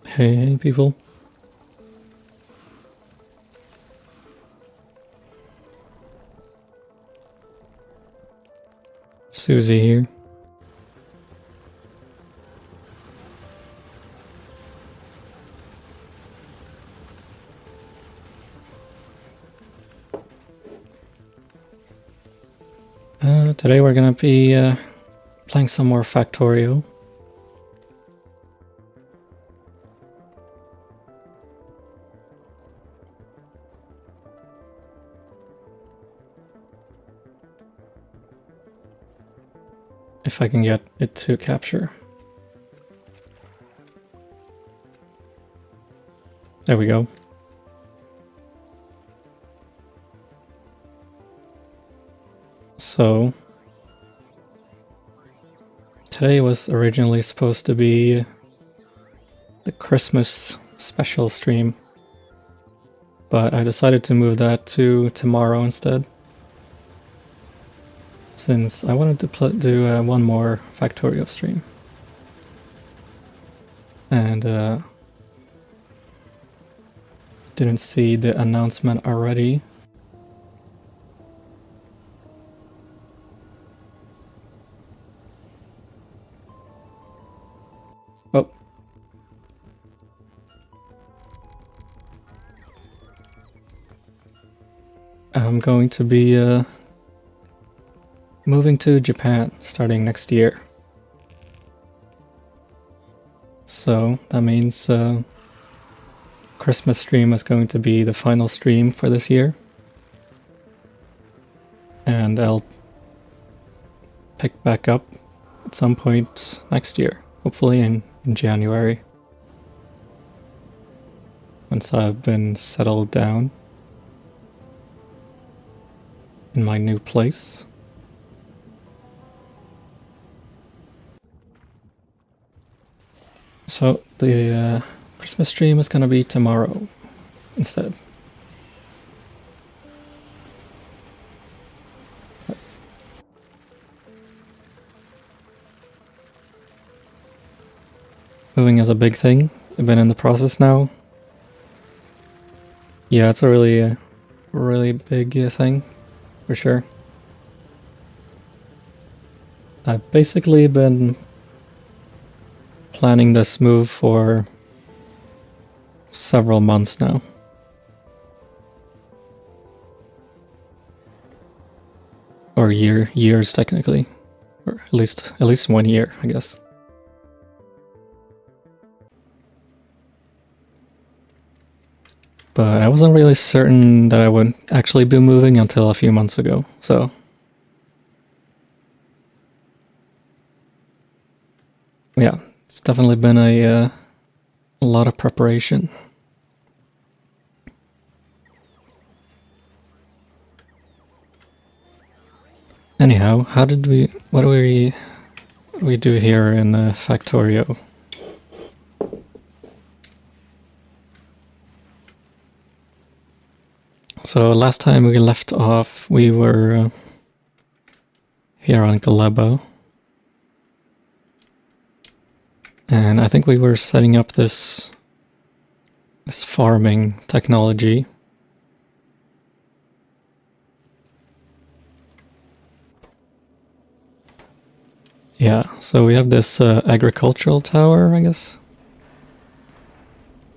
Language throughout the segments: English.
Hey, people. Susie here. Today we're gonna be playing some more Factorio. If I can get it to capture. There we go. So, today was originally supposed to be the Christmas special stream, but I decided to move that to tomorrow instead, since I wanted to do one more Factorio stream. And didn't see the announcement already. Oh. I'm going to be moving to Japan starting next year. So that means Christmas stream is going to be the final stream for this year. And I'll pick back up at some point next year, hopefully in January, once I've been settled down in my new place. So the Christmas stream is gonna be tomorrow instead. Moving is a big thing. I've been in the process now. Yeah, it's a really big thing, for sure. I've basically been planning this move for several months now. Or years technically. Or at least 1 year, I guess. But I wasn't really certain that I would actually be moving until a few months ago, so... yeah, it's definitely been a lot of preparation. Anyhow, what do we do here in Factorio? So last time we left off, we were here on Gleba. And I think we were setting up this farming technology. Yeah, so we have this agricultural tower, I guess.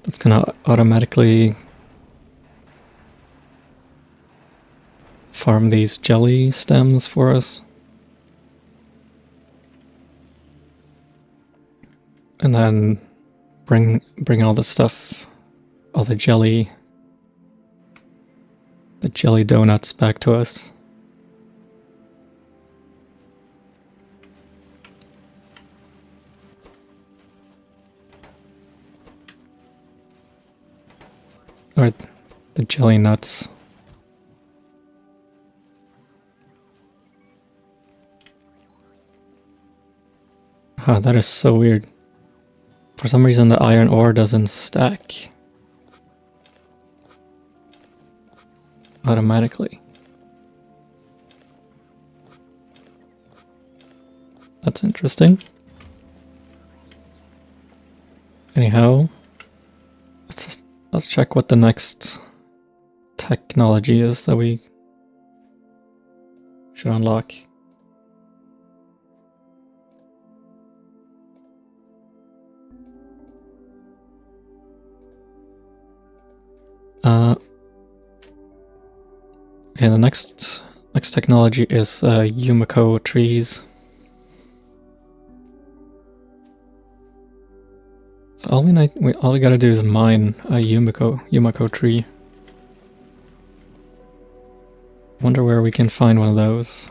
That's gonna automatically farm these jelly stems for us. And then bring all the stuff, all the jelly donuts back to us. Or the jelly nuts. Huh, that is so weird. For some reason the iron ore doesn't stack automatically. That's interesting. Anyhow, let's check what the next technology is that we should unlock. Okay, the next technology is Yumiko trees. So all we gotta do is mine a Yumiko tree. Wonder where we can find one of those.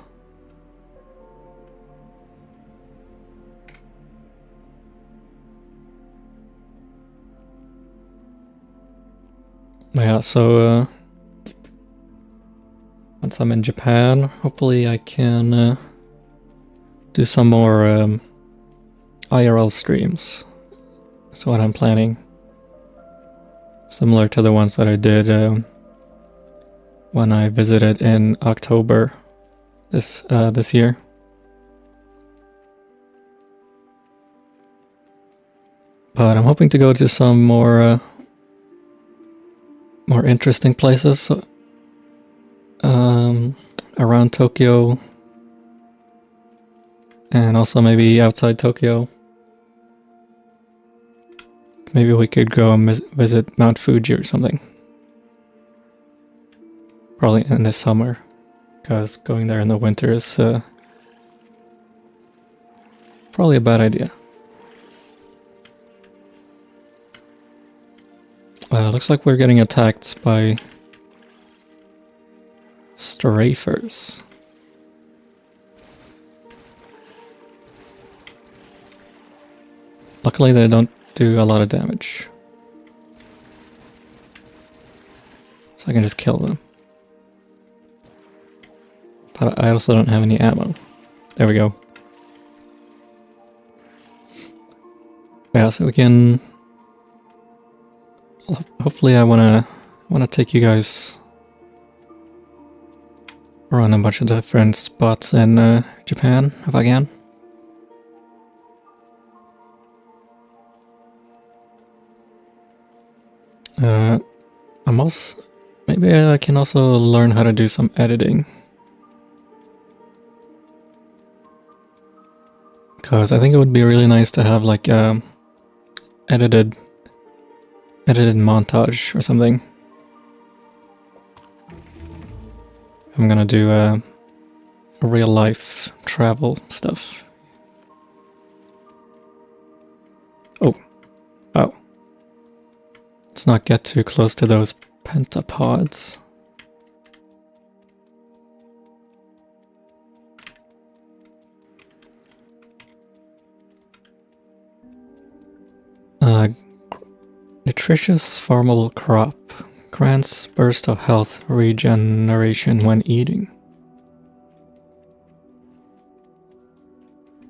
Yeah, so once I'm in Japan, hopefully I can do some more IRL streams. That's what I'm planning. Similar to the ones that I did when I visited in October this year. But I'm hoping to go to some more interesting places around Tokyo, and also maybe outside Tokyo. Maybe we could go and visit Mount Fuji or something. Probably in the summer, because going there in the winter is probably a bad idea. Looks like we're getting attacked by strafers. Luckily they don't do a lot of damage, so I can just kill them. But I also don't have any ammo. There we go. Yeah, so we can... Hopefully I wanna take you guys around a bunch of different spots in Japan, if I can. Maybe I can also learn how to do some editing. Because I think it would be really nice to have like edited montage or something. I'm gonna do real life travel stuff. Oh. Let's not get too close to those pentapods. Nutritious farmable crop. Grants burst of health regeneration when eating.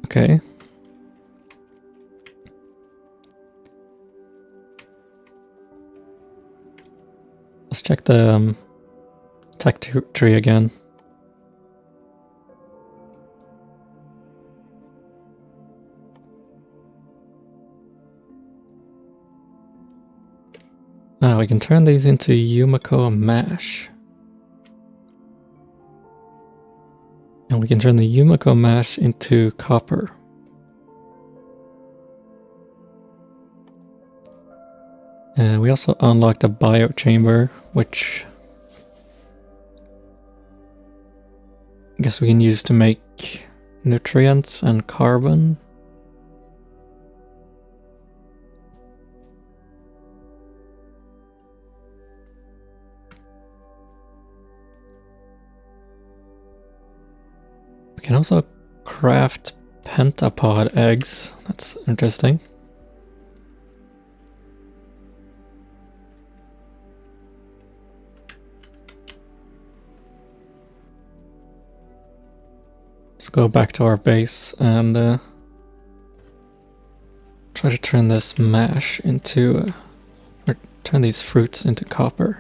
Okay. Let's check the tech tree again. Now we can turn these into Yumiko mash. And we can turn the Yumiko mash into copper. And we also unlocked a biochamber, which I guess we can use to make nutrients and carbon. We can also craft pentapod eggs. That's interesting. Let's go back to our base and try to turn this mash into, or turn these fruits into copper.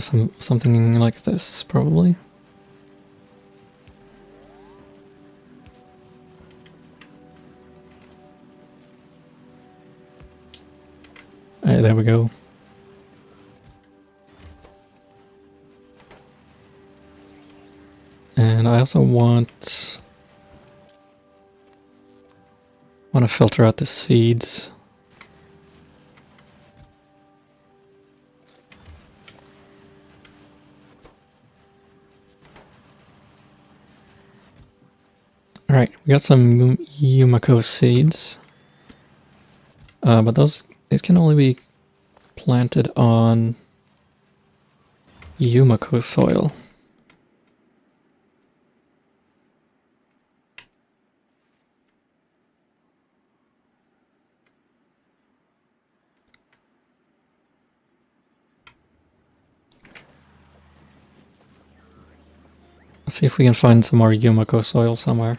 Something like this, probably. Alright, there we go. And I also want to filter out the seeds. Alright, we got some Yumako seeds. But these can only be planted on Yumako soil. Let's see if we can find some more Yumako soil somewhere.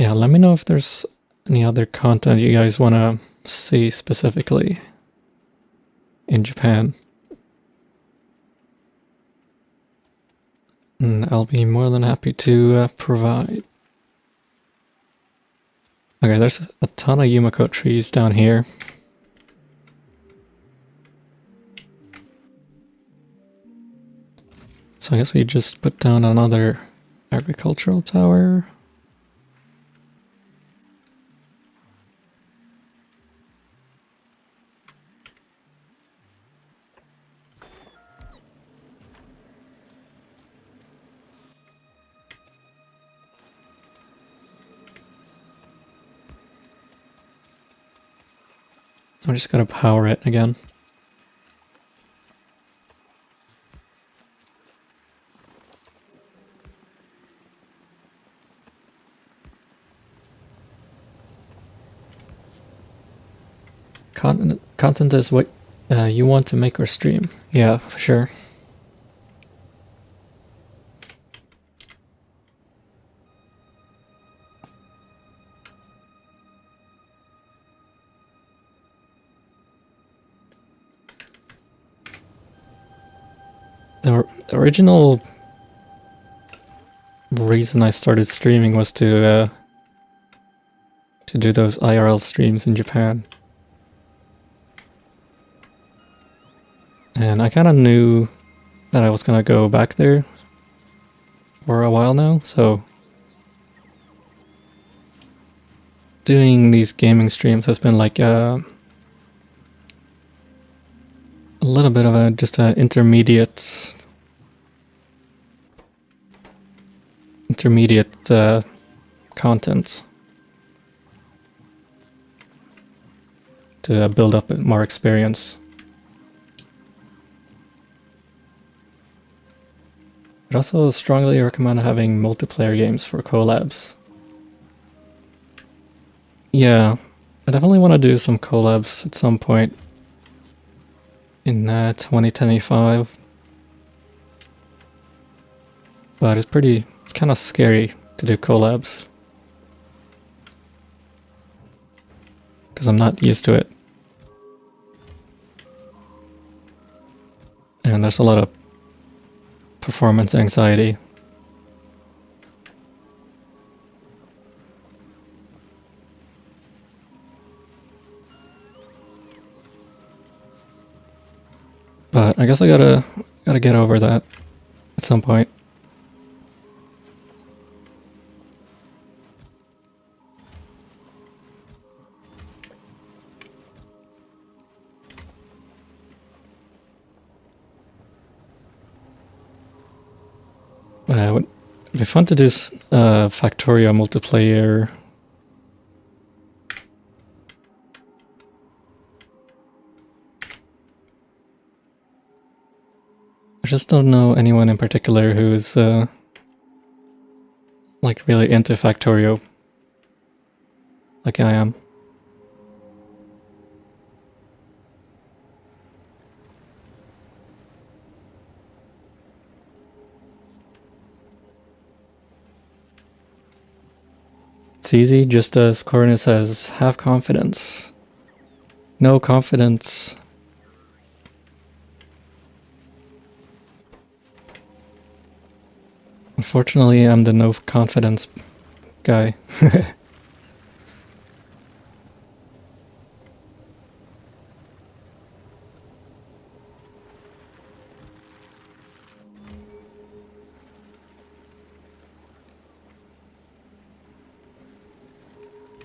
Yeah, let me know if there's any other content you guys want to see specifically in Japan. And I'll be more than happy to provide. Okay, there's a ton of Yumako trees down here. So I guess we just put down another agricultural tower. I'm just gonna power it again. Content is what you want to make or stream. Yeah, for sure. The original reason I started streaming was to do those IRL streams in Japan. And I kind of knew that I was gonna go back there for a while now, so doing these gaming streams has been like a little bit of just an intermediate content to build up more experience. I'd also strongly recommend having multiplayer games for collabs. Yeah, I definitely want to do some collabs at some point in 2025. But it's kind of scary to do collabs. Because I'm not used to it. And there's a lot of performance anxiety. But I guess I gotta get over that at some point. Would be fun to do Factorio multiplayer. just don't know anyone in particular who's like really into Factorio, like I am. It's easy, just as Cornus says, have confidence. No confidence. Unfortunately, I'm the no confidence guy.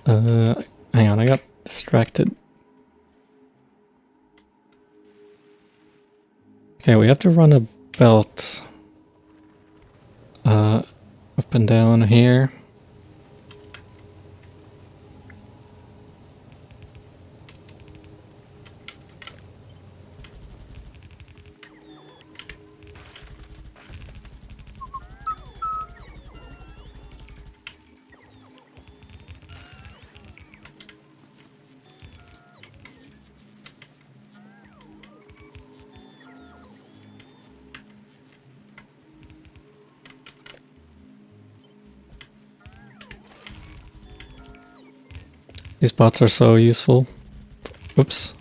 Hang on, I got distracted. Okay, we have to run a belt up and down here. These bots are so useful. Oops.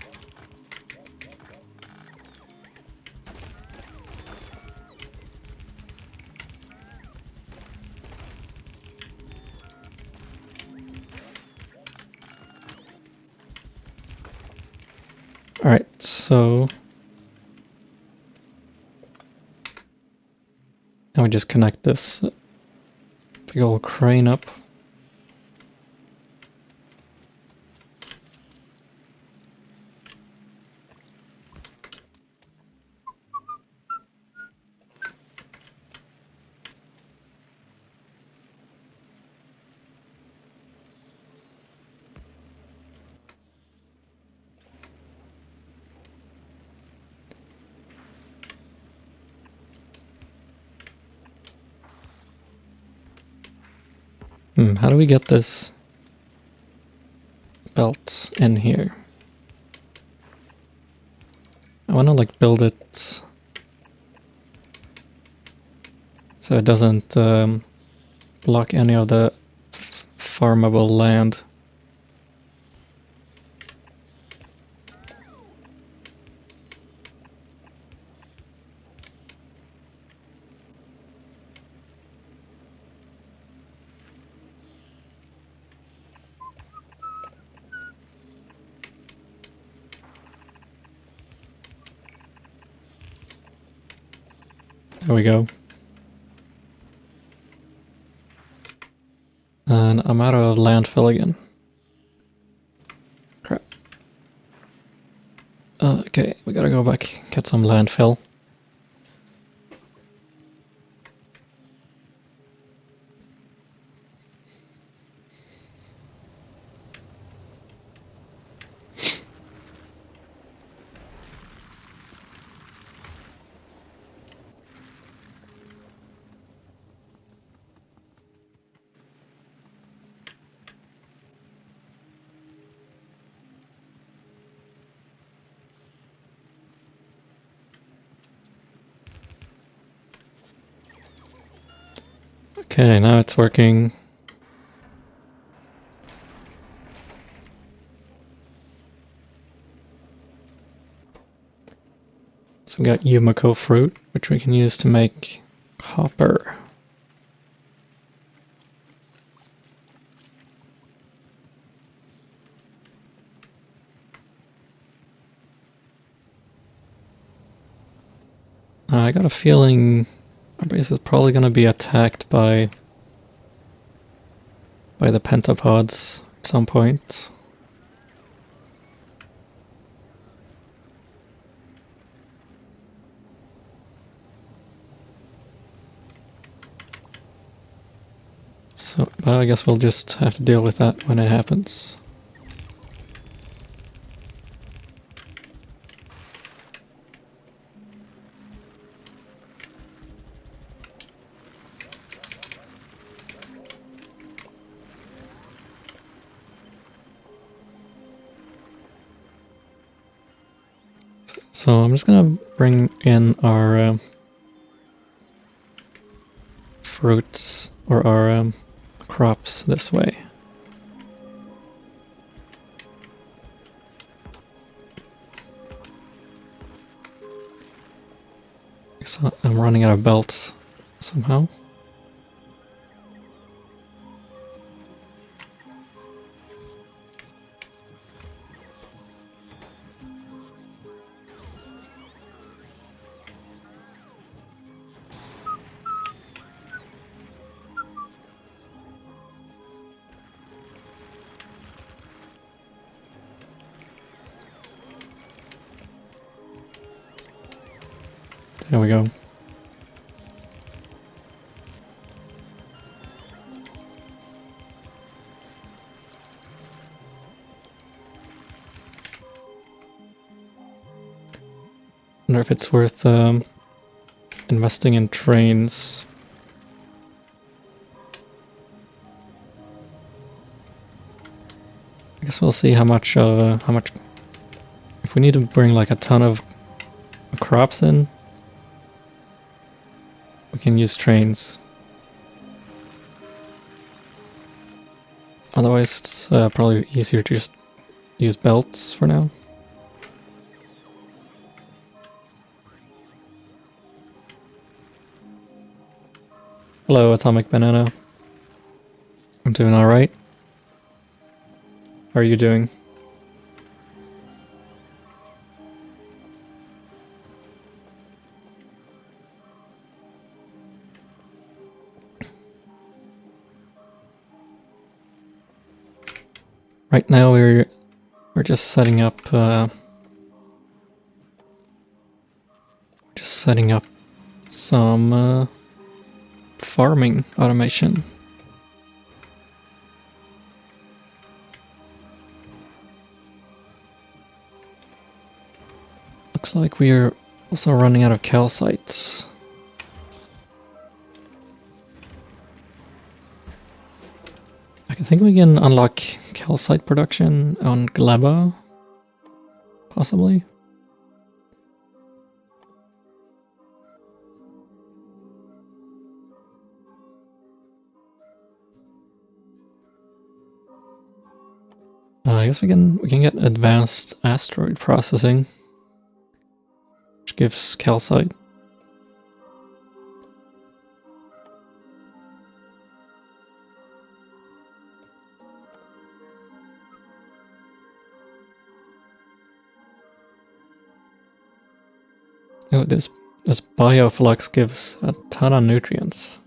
Alright, so... now we just connect this big old crane up. How do we get this belt in here? I want to like build it so it doesn't block any of the farmable land. There we go. And I'm out of landfill again. Crap. Okay, we gotta go back, get some landfill. Okay, now it's working. So we got Yumiko fruit, which we can use to make copper. I got a feeling our base is probably going to be attacked by the pentapods at some point. So, but I guess we'll just have to deal with that when it happens. So I'm just gonna bring in our fruits or our crops this way. So I'm running out of belts somehow. There we go. Wonder if it's worth investing in trains. I guess we'll see how much. If we need to bring like a ton of crops in, we can use trains. Otherwise, it's probably easier to just use belts for now. Hello, Atomic Banana. I'm doing alright. How are you doing? Right now we're just setting up some farming automation. Looks like we're also running out of calcites. I think we can unlock calcite production on Gleba, possibly. I guess we can get advanced asteroid processing, which gives calcite. Oh, this bioflux gives a ton of nutrients.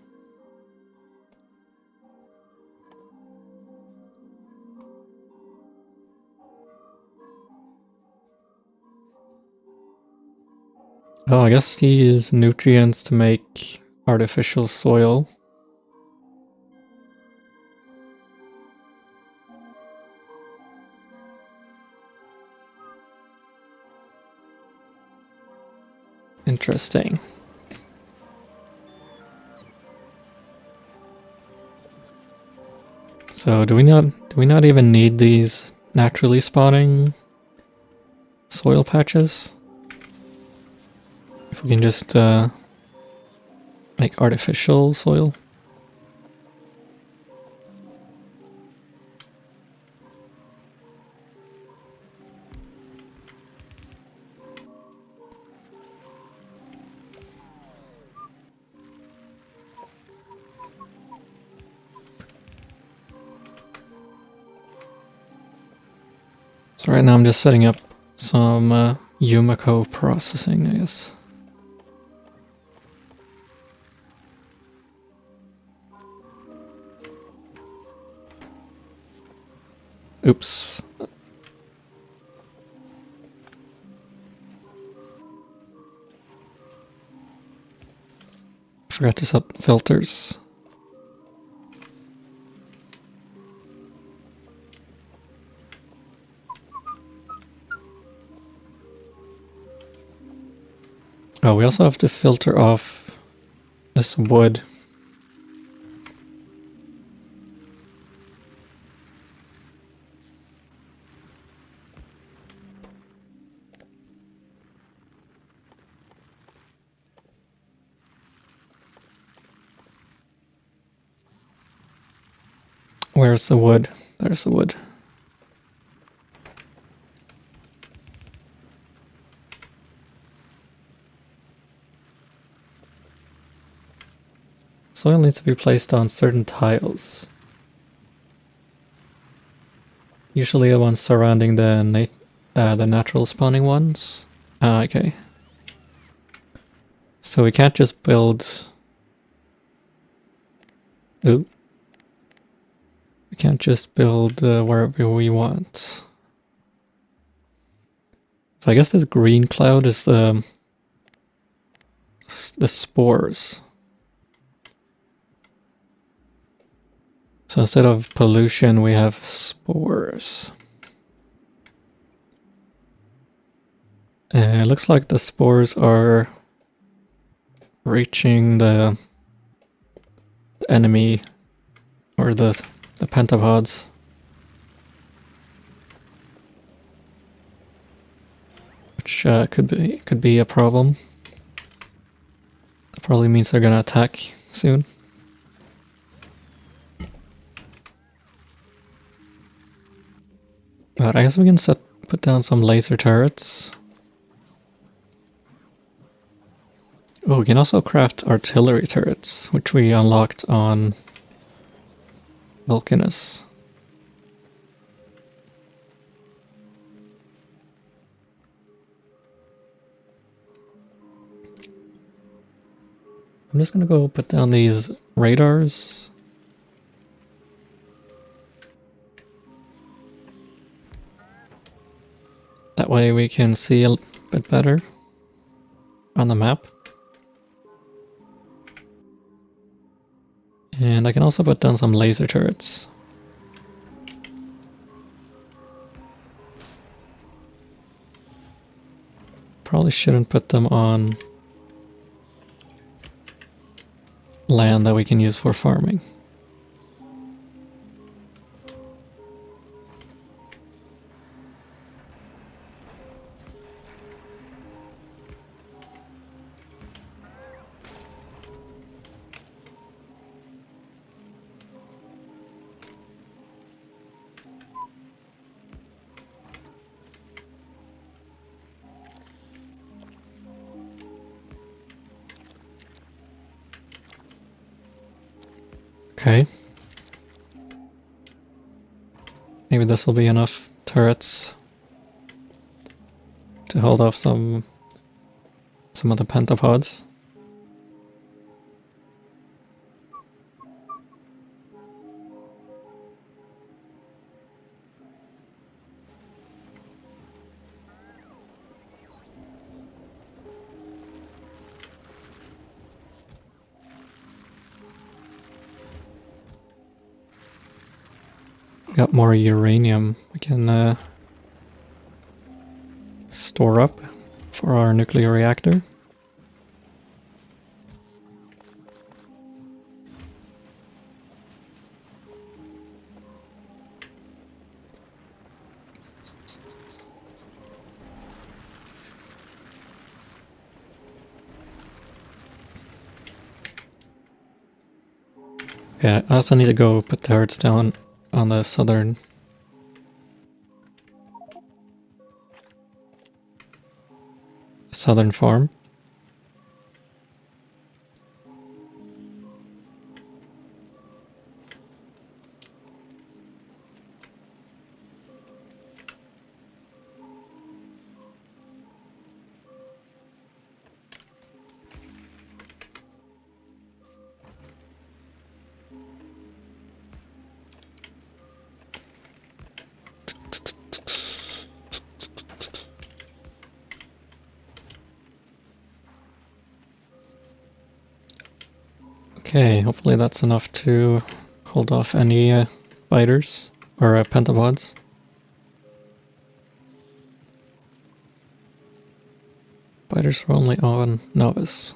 Oh, I guess he uses nutrients to make artificial soil. Interesting. So do we not even need these naturally spawning soil patches? If we can just make artificial soil. So right now I'm just setting up some Yumiko processing, I guess. Oops. Forgot to set filters. Oh, we also have to filter off this wood. Where's the wood? There's the wood. Soil needs to be placed on certain tiles. Usually the ones surrounding the natural spawning ones. Okay. So we can't just build... Ooh. We can't just build wherever we want. So I guess this green cloud is the spores. So instead of pollution, we have spores. It looks like the spores are reaching the enemy or the pentapods. Which could be a problem. That probably means they're gonna attack soon. But I guess we can put down some laser turrets. Oh, we can also craft artillery turrets, which we unlocked on Vulcanus. I'm just gonna go put down these radars. That way we can see a bit better on the map. And I can also put down some laser turrets. Probably shouldn't put them on land that we can use for farming. Okay. Maybe this will be enough turrets to hold off some of the pentapods. Got more uranium we can store up for our nuclear reactor. Okay, I also need to go put turrets down on the southern farm. Okay, hopefully that's enough to hold off any biters or pentapods. Biters are only on Novus.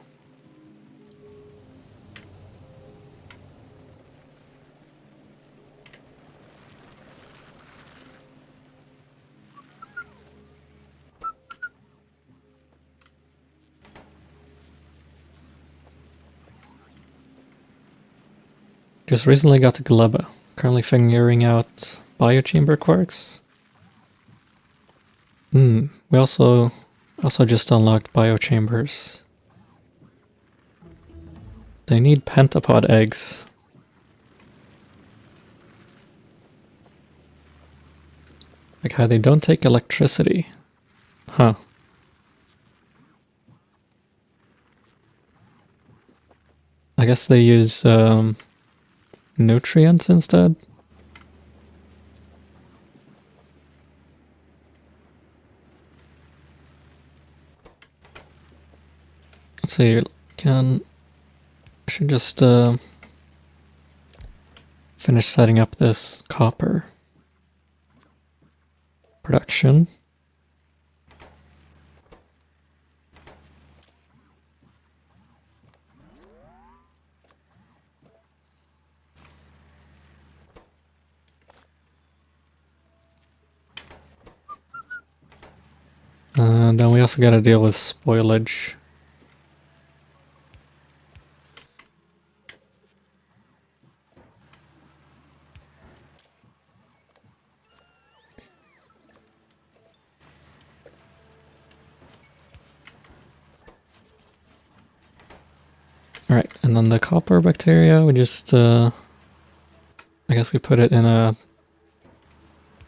Just recently got to Gleba, Currently figuring out biochamber quirks. We also just unlocked biochambers. They need pentapod eggs. Like how they don't take electricity. Huh. I guess they use nutrients instead. Let's see, should just finish setting up this copper production. And then we also gotta deal with spoilage. Alright, and then the copper bacteria, we just, I guess we put it in a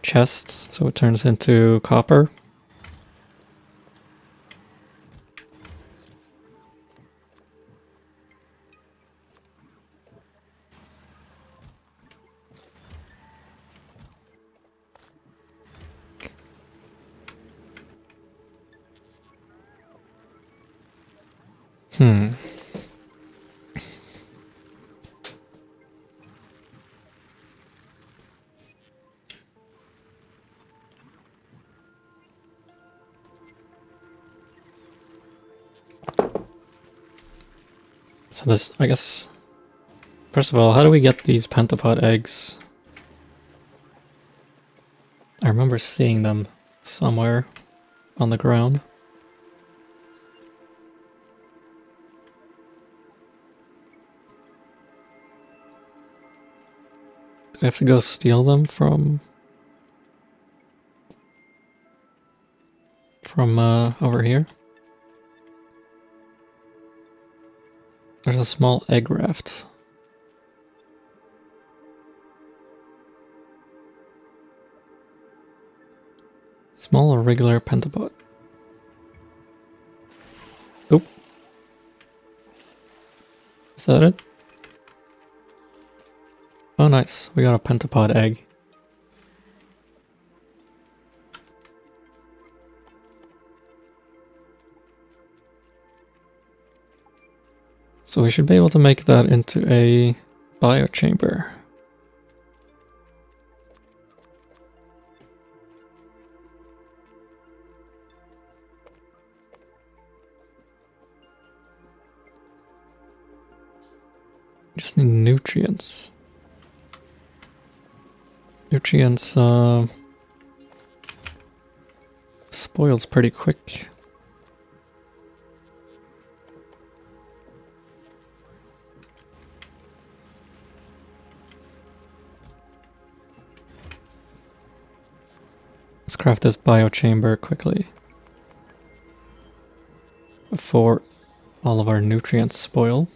chest so it turns into copper. So this, I guess, first of all, how do we get these pentapod eggs? I remember seeing them somewhere on the ground. Do we have to go steal them from over here? There's a small egg raft. Small or regular pentapod? Oop. Is that it? Oh nice, we got a pentapod egg. So we should be able to make that into a biochamber. Just need nutrients. Nutrients spoils pretty quick. Let's craft this biochamber quickly before all of our nutrients spoil.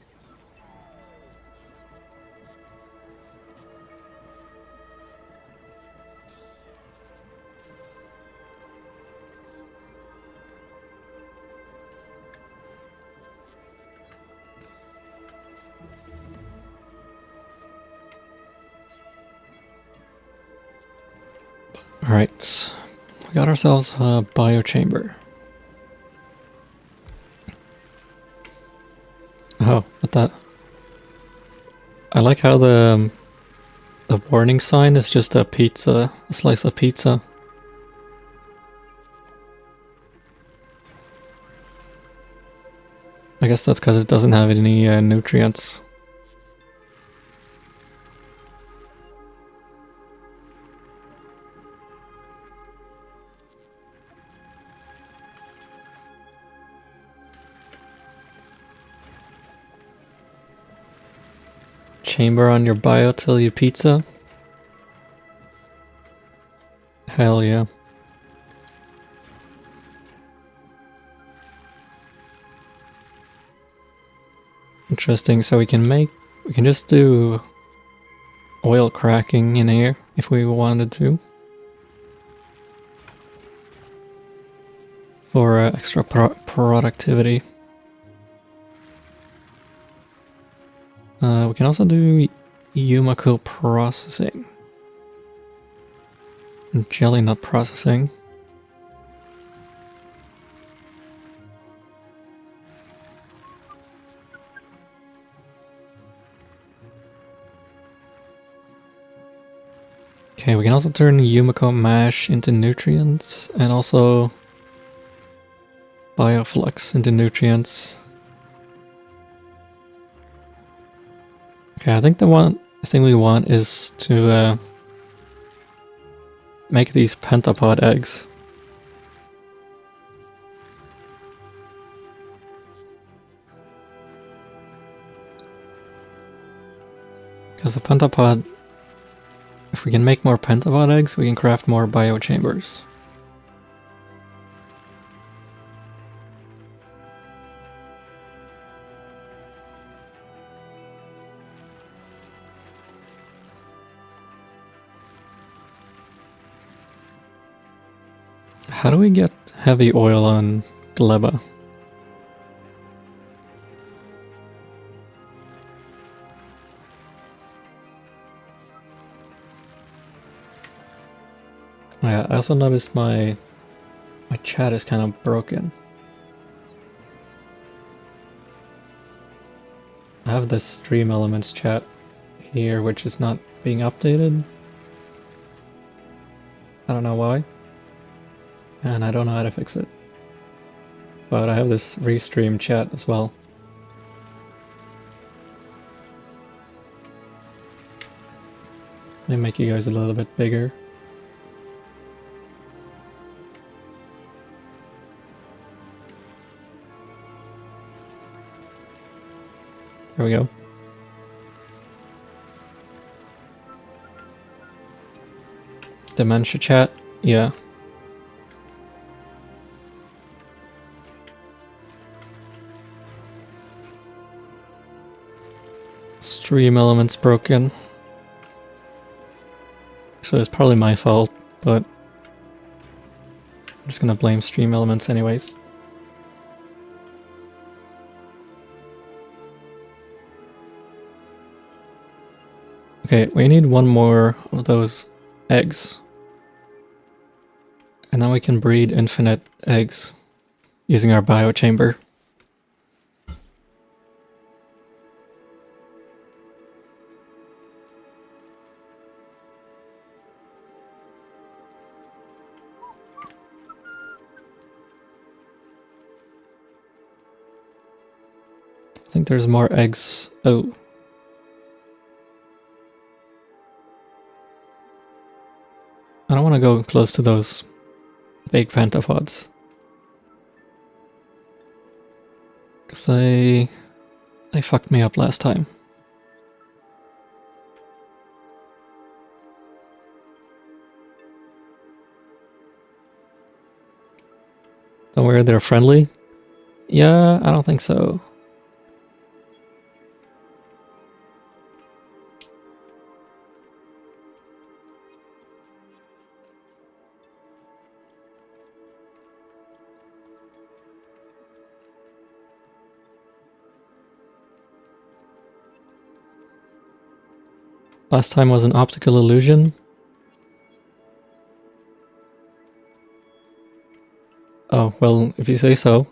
Alright, we got ourselves a biochamber. Oh, what that? I like how the warning sign is just a pizza, a slice of pizza. I guess that's because it doesn't have any nutrients. Chamber on your bio till you pizza. Hell yeah. Interesting, so we can just do oil cracking in here if we wanted to. For extra productivity. We can also do Yumiko processing. And jelly nut processing. Okay, we can also turn Yumiko mash into nutrients and also bioflux into nutrients. Okay, I think the thing we want is to make these pentapod eggs. Because the pentapod, if we can make more pentapod eggs, we can craft more biochambers. How do we get heavy oil on Gleba? Yeah, I also noticed my chat is kind of broken. I have the stream elements chat here, which is not being updated. I don't know why. And I don't know how to fix it. But I have this restream chat as well. Let me make you guys a little bit bigger. There we go. Dementia chat? Yeah. Stream elements broken. So it's probably my fault, but I'm just gonna blame stream elements anyways. Okay, we need one more of those eggs. And then we can breed infinite eggs using our biochamber. I think there's more eggs. Oh. I don't want to go close to those big pentapods. Because they fucked me up last time. Don't worry, they're friendly? Yeah, I don't think so. Last time was an optical illusion. Oh, well, if you say so.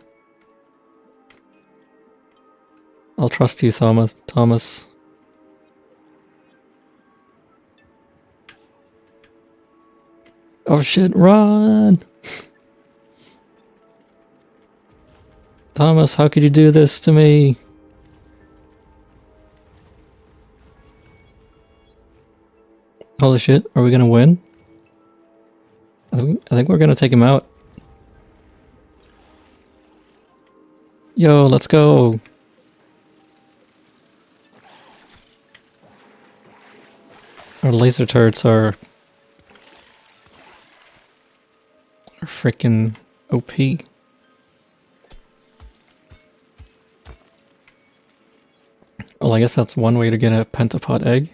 I'll trust you, Thomas. Oh shit, run! Thomas, how could you do this to me? Holy shit, are we gonna win? I think we're gonna take him out. Yo, let's go! Our laser turrets are freaking OP. Well, I guess that's one way to get a pentapod egg.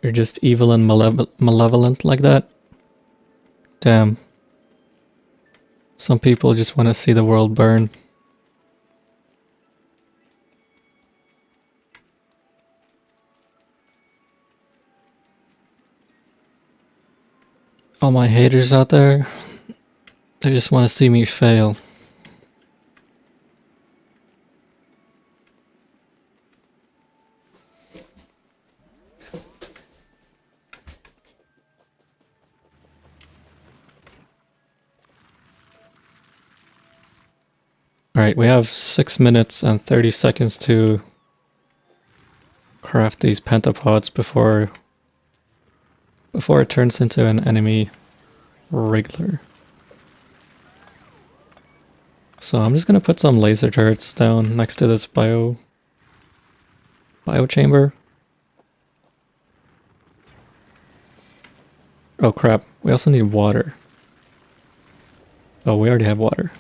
You're just evil and malevolent like that? Damn. Some people just want to see the world burn. All my haters out there, they just want to see me fail. Alright, we have 6 minutes and 30 seconds to craft these pentapods before it turns into an enemy wriggler. So I'm just gonna put some laser turrets down next to this bio chamber. Oh crap, we also need water. Oh, we already have water.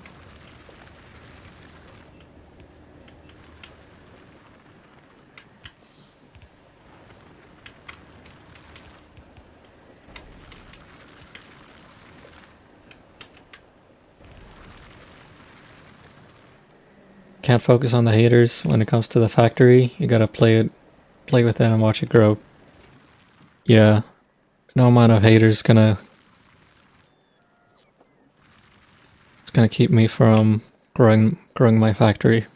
Can't focus on the haters when it comes to the factory. You gotta play with it and watch it grow. Yeah, no amount of haters it's gonna keep me from growing my factory.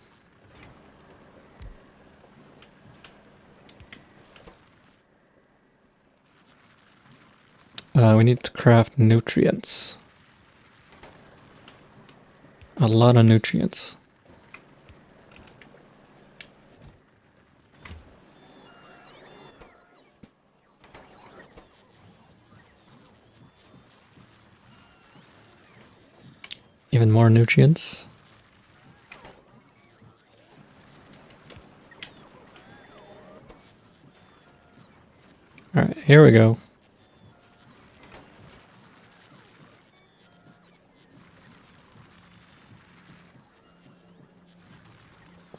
We need to craft nutrients. A lot of nutrients. Even more nutrients. Alright, here we go.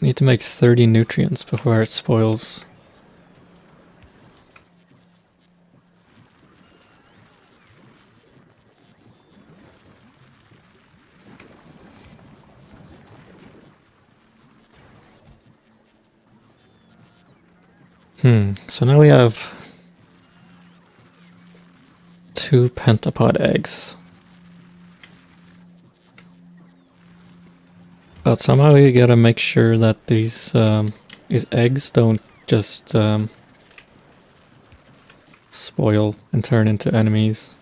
We need to make 30 nutrients before it spoils. So now we have 2 pentapod eggs. But somehow you gotta make sure that these eggs don't just spoil and turn into enemies.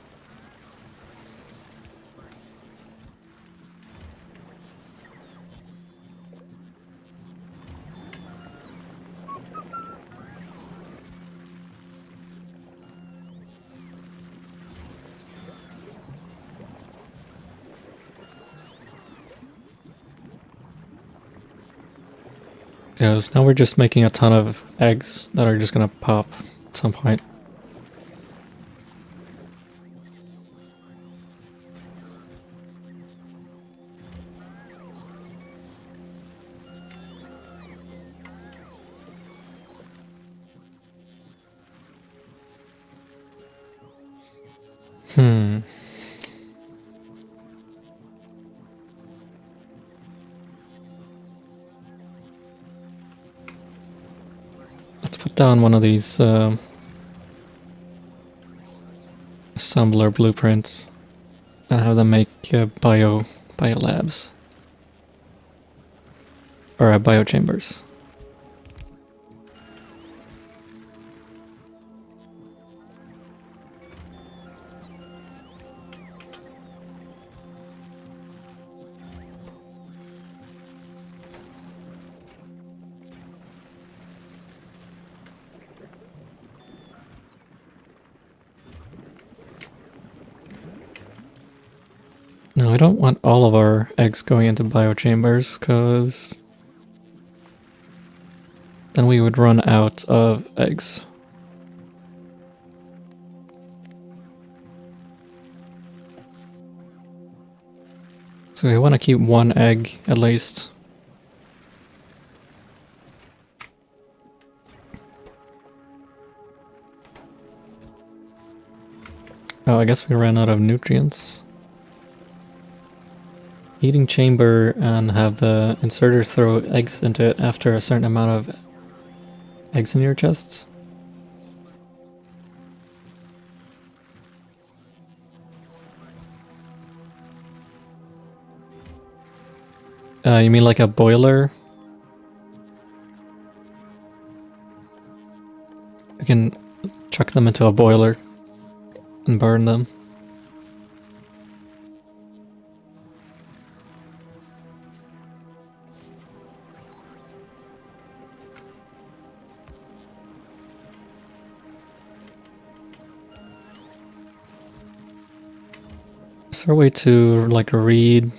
Because now we're just making a ton of eggs that are just gonna pop at some point. Let's put down one of these assembler blueprints and have them make bio labs or bio chambers. Now don't want all of our eggs going into biochambers, because then we would run out of eggs. So we want to keep one egg at least. Oh, I guess we ran out of nutrients. Heating chamber and have the inserter throw eggs into it after a certain amount of eggs in your chests. You mean like a boiler? You can chuck them into a boiler and burn them. Is there a way to like read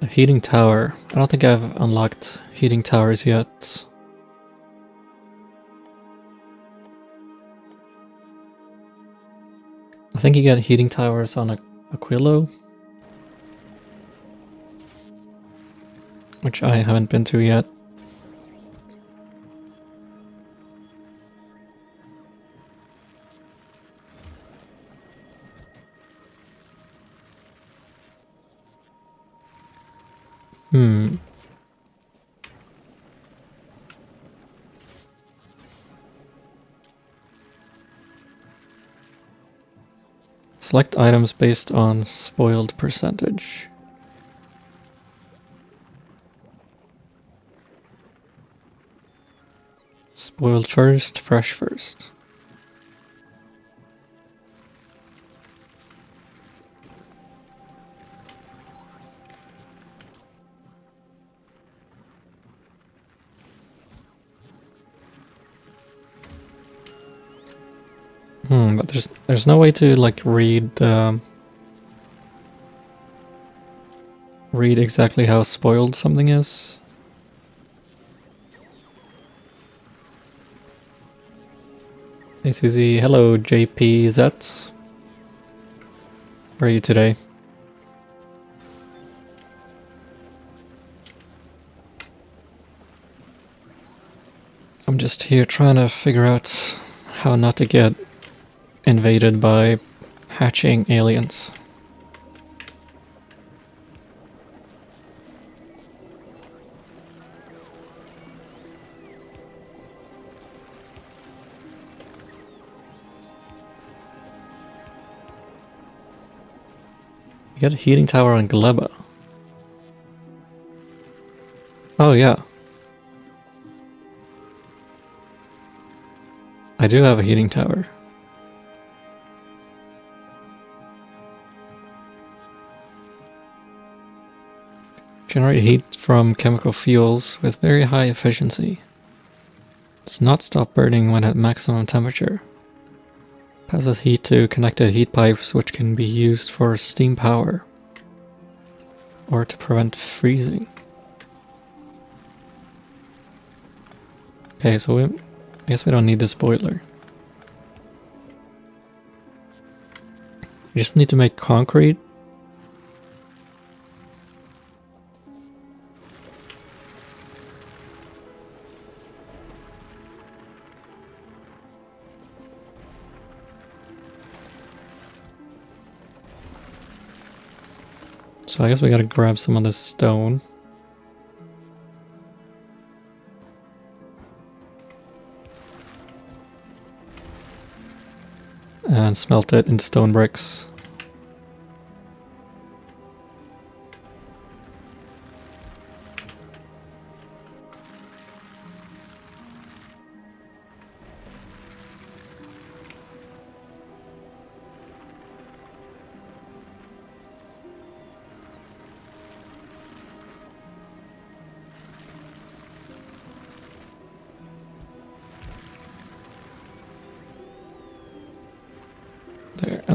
a heating tower? I don't think I've unlocked heating towers yet. I think you get heating towers on Aquilo, which I haven't been to yet. Select items based on spoiled percentage. Spoiled first, fresh first. But there's no way to like read exactly how spoiled something is. Hey Susie, hello JPZ. Where are you today? I'm just here trying to figure out how not to get invaded by hatching aliens. You get a heating tower on Gleba. Oh yeah. I do have a heating tower. Generate heat from chemical fuels with very high efficiency. Does not stop burning when at maximum temperature. Passes heat to connected heat pipes which can be used for steam power or to prevent freezing. Okay, so I guess we don't need this boiler. We just need to make concrete. So I guess we gotta grab some of this stone. And smelt it into stone bricks.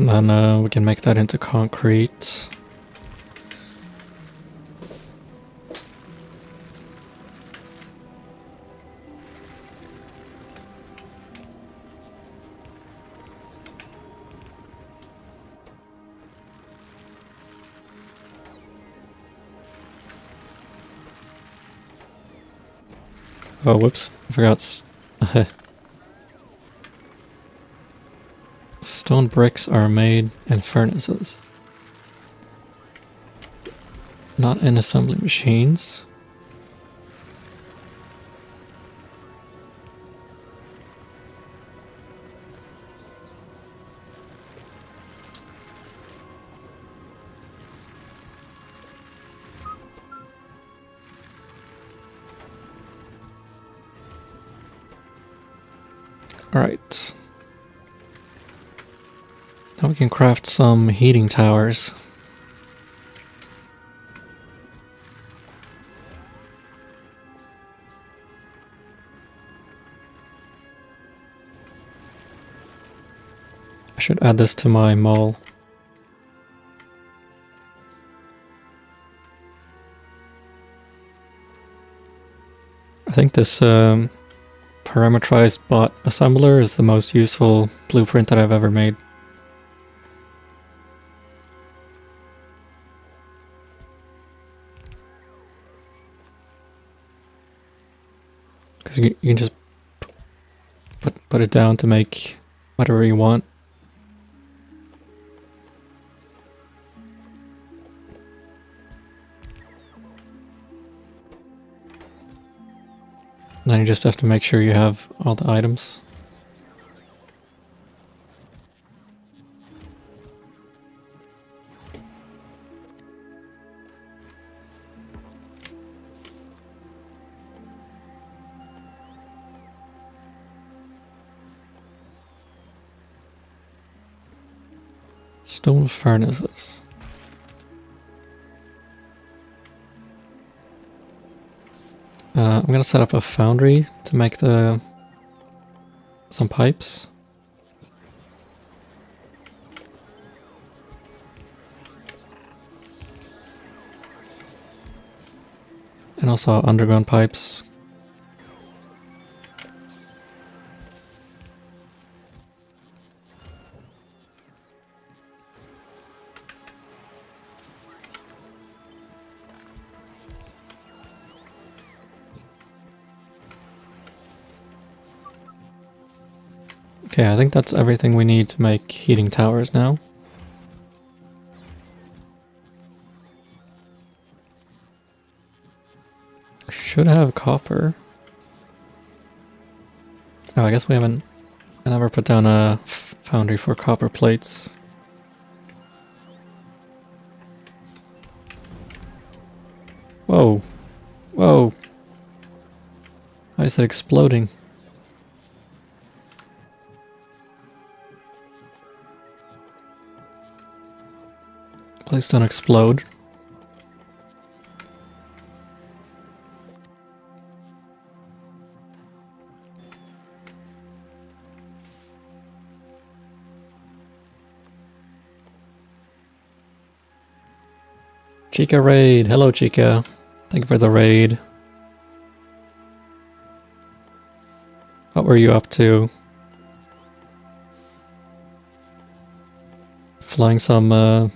And then we can make that into concrete. Oh, whoops. I forgot. Stone bricks are made in furnaces, not in assembly machines. Alright. Now we can craft some heating towers. I should add this to my mall. I think this parametrized bot assembler is the most useful blueprint that I've ever made. Because you can just put it down to make whatever you want. Then you just have to make sure you have all the items. Stone furnaces. I'm gonna set up a foundry to make some pipes. And also underground pipes. Okay, I think that's everything we need to make heating towers now. I should have copper. Oh, I guess we haven't... I never put down a foundry for copper plates. Whoa. Whoa. Why is it exploding? Please don't explode. Chica raid. Hello, Chica. Thank you for the raid. What were you up to? Flying some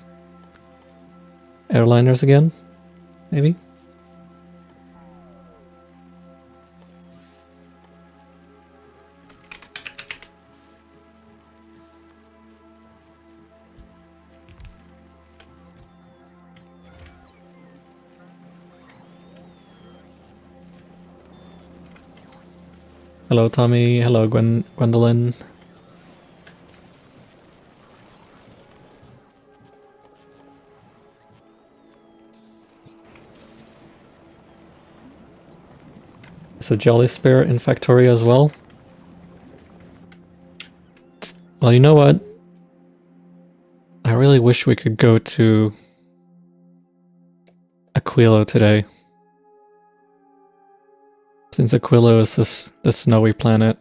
airliners again? Maybe? Hello, Tommy. Hello, Gwendolyn. Is a Jolly Spirit in Factorio as well? Well, you know what? I really wish we could go to Aquilo today. Since Aquilo is this snowy planet.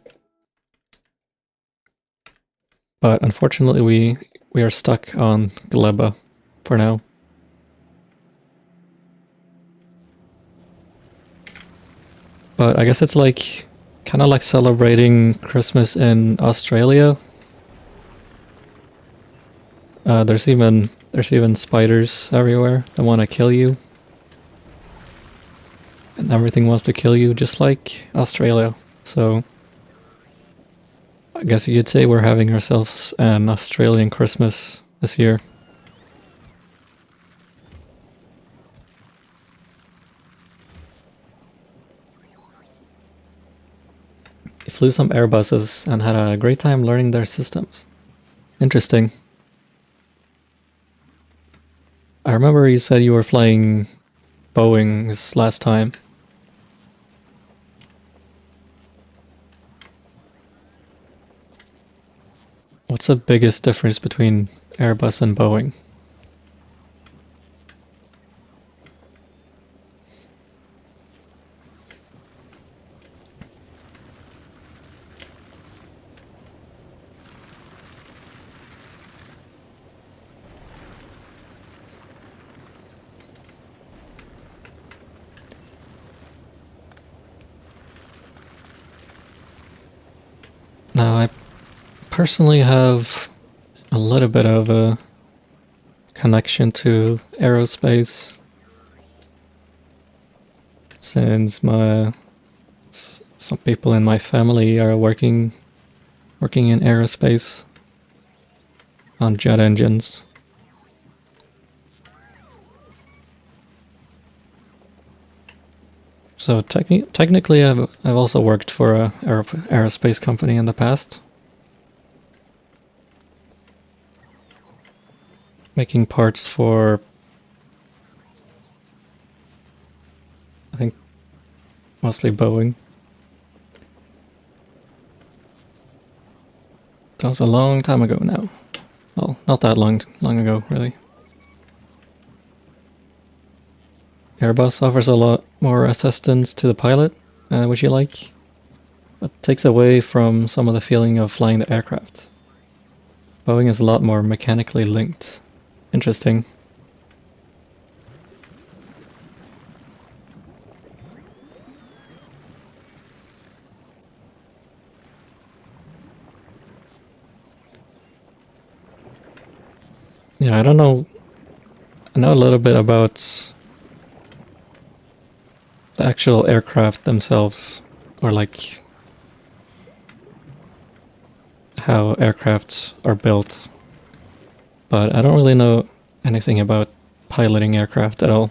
But unfortunately we we are stuck on Gleba for now. But I guess it's like kind of like celebrating Christmas in Australia. There's even spiders everywhere that want to kill you. And everything wants to kill you, just like Australia. So I guess you could say we're having ourselves an Australian Christmas this year. We flew some Airbuses and had a great time learning their systems. Interesting. I remember you said you were flying Boeings last time. What's the biggest difference between Airbus and Boeing? Now, I personally have a little bit of a connection to aerospace since some people in my family are working in aerospace on jet engines. So technically I've also worked for a aerospace company in the past. Making parts for, I think, mostly Boeing. That was a long time ago now. Well, not that long ago, really. Airbus offers a lot more assistance to the pilot, which you like, but takes away from some of the feeling of flying the aircraft. Boeing is a lot more mechanically linked. Interesting. Yeah, I don't know. I know a little bit about the actual aircraft themselves, or like how aircrafts are built, but I don't really know anything about piloting aircraft at all.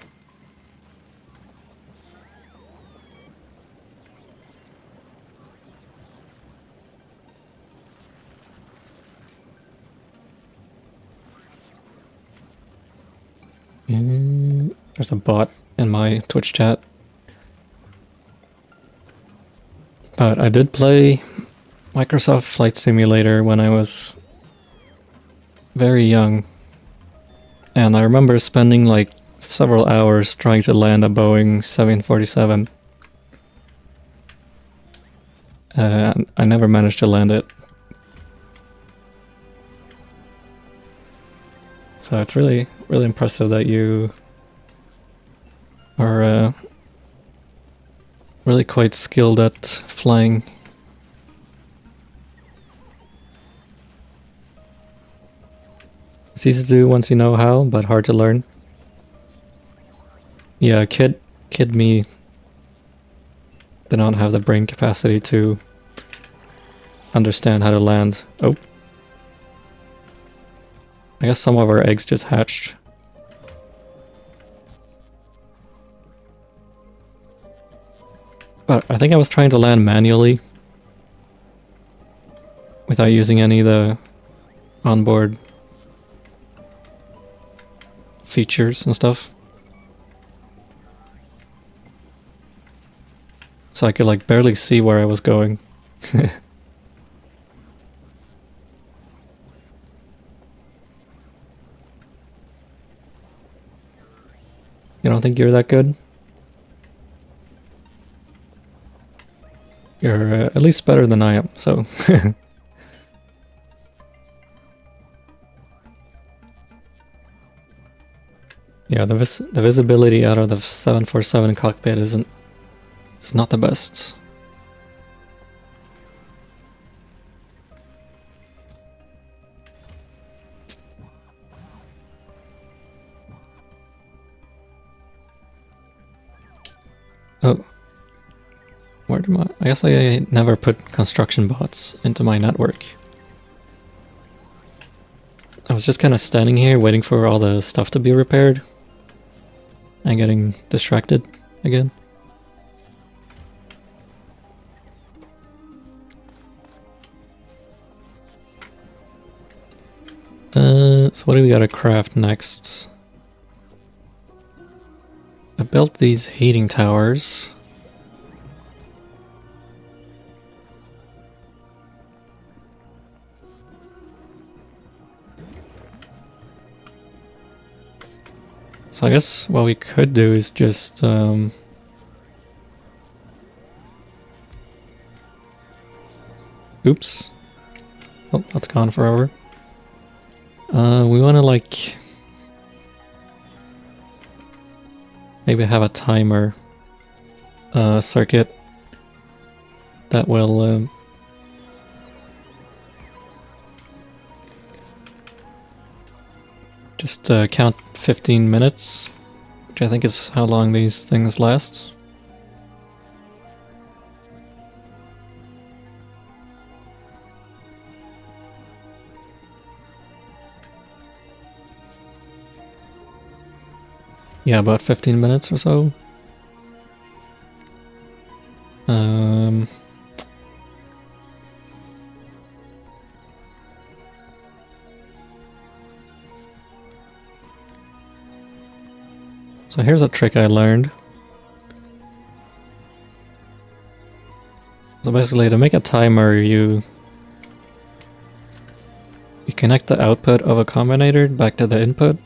There's a bot in my Twitch chat. But I did play Microsoft Flight Simulator when I was very young. And I remember spending like several hours trying to land a Boeing 747. And I never managed to land it. So it's really impressive that you are really quite skilled at flying. It's easy to do once you know how, but hard to learn. Yeah, kid me did not have the brain capacity to understand how to land. Oh. I guess some of our eggs just hatched. But I think I was trying to land manually without using any of the onboard features and stuff. So I could like barely see where I was going. You don't think you're that good? You're at least better than I am, so... Yeah, the visibility out of the 747 cockpit is not the best. Oh. Where did I guess I never put construction bots into my network. I was just kind of standing here waiting for all the stuff to be repaired. And getting distracted again. So what do we gotta craft next? I built these heating towers. So I guess what we could do is just oops. Oh, that's gone forever. We wanna like maybe have a timer circuit that will just count 15 minutes, which I think is how long these things last. Yeah, about 15 minutes or so. So here's a trick I learned. So basically, to make a timer, you connect the output of a combinator back to the input.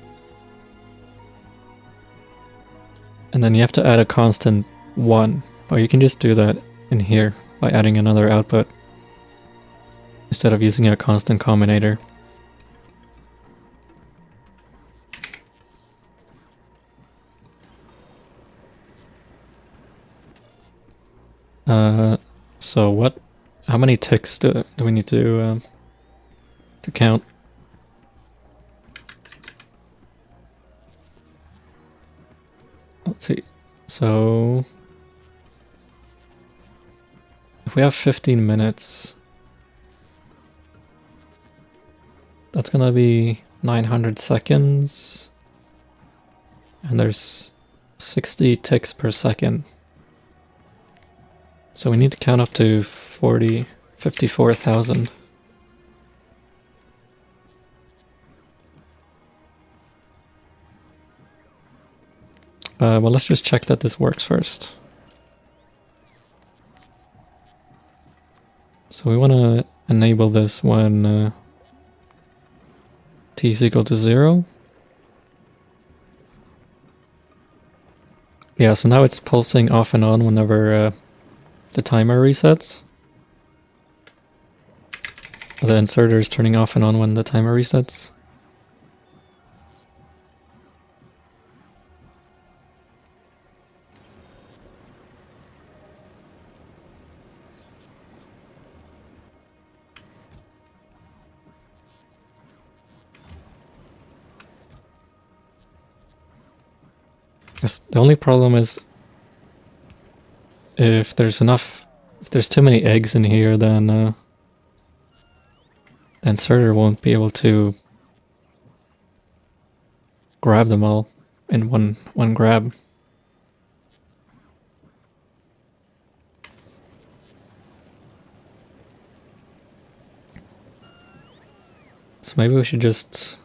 And then you have to add a constant 1. Or you can just do that in here by adding another output instead of using a constant combinator. So how many ticks do we need to count? Let's see. So if we have 15 minutes, that's gonna be 900 seconds. And there's 60 ticks per second. So we need to count up to 54,000. Well, let's just check that this works first. So we want to enable this when t is equal to 0. Yeah, so now it's pulsing off and on whenever the timer resets. The inserter is turning off and on when the timer resets. Yes, the only problem is if there's too many eggs in here, then the inserter won't be able to grab them all in one grab. So maybe we should just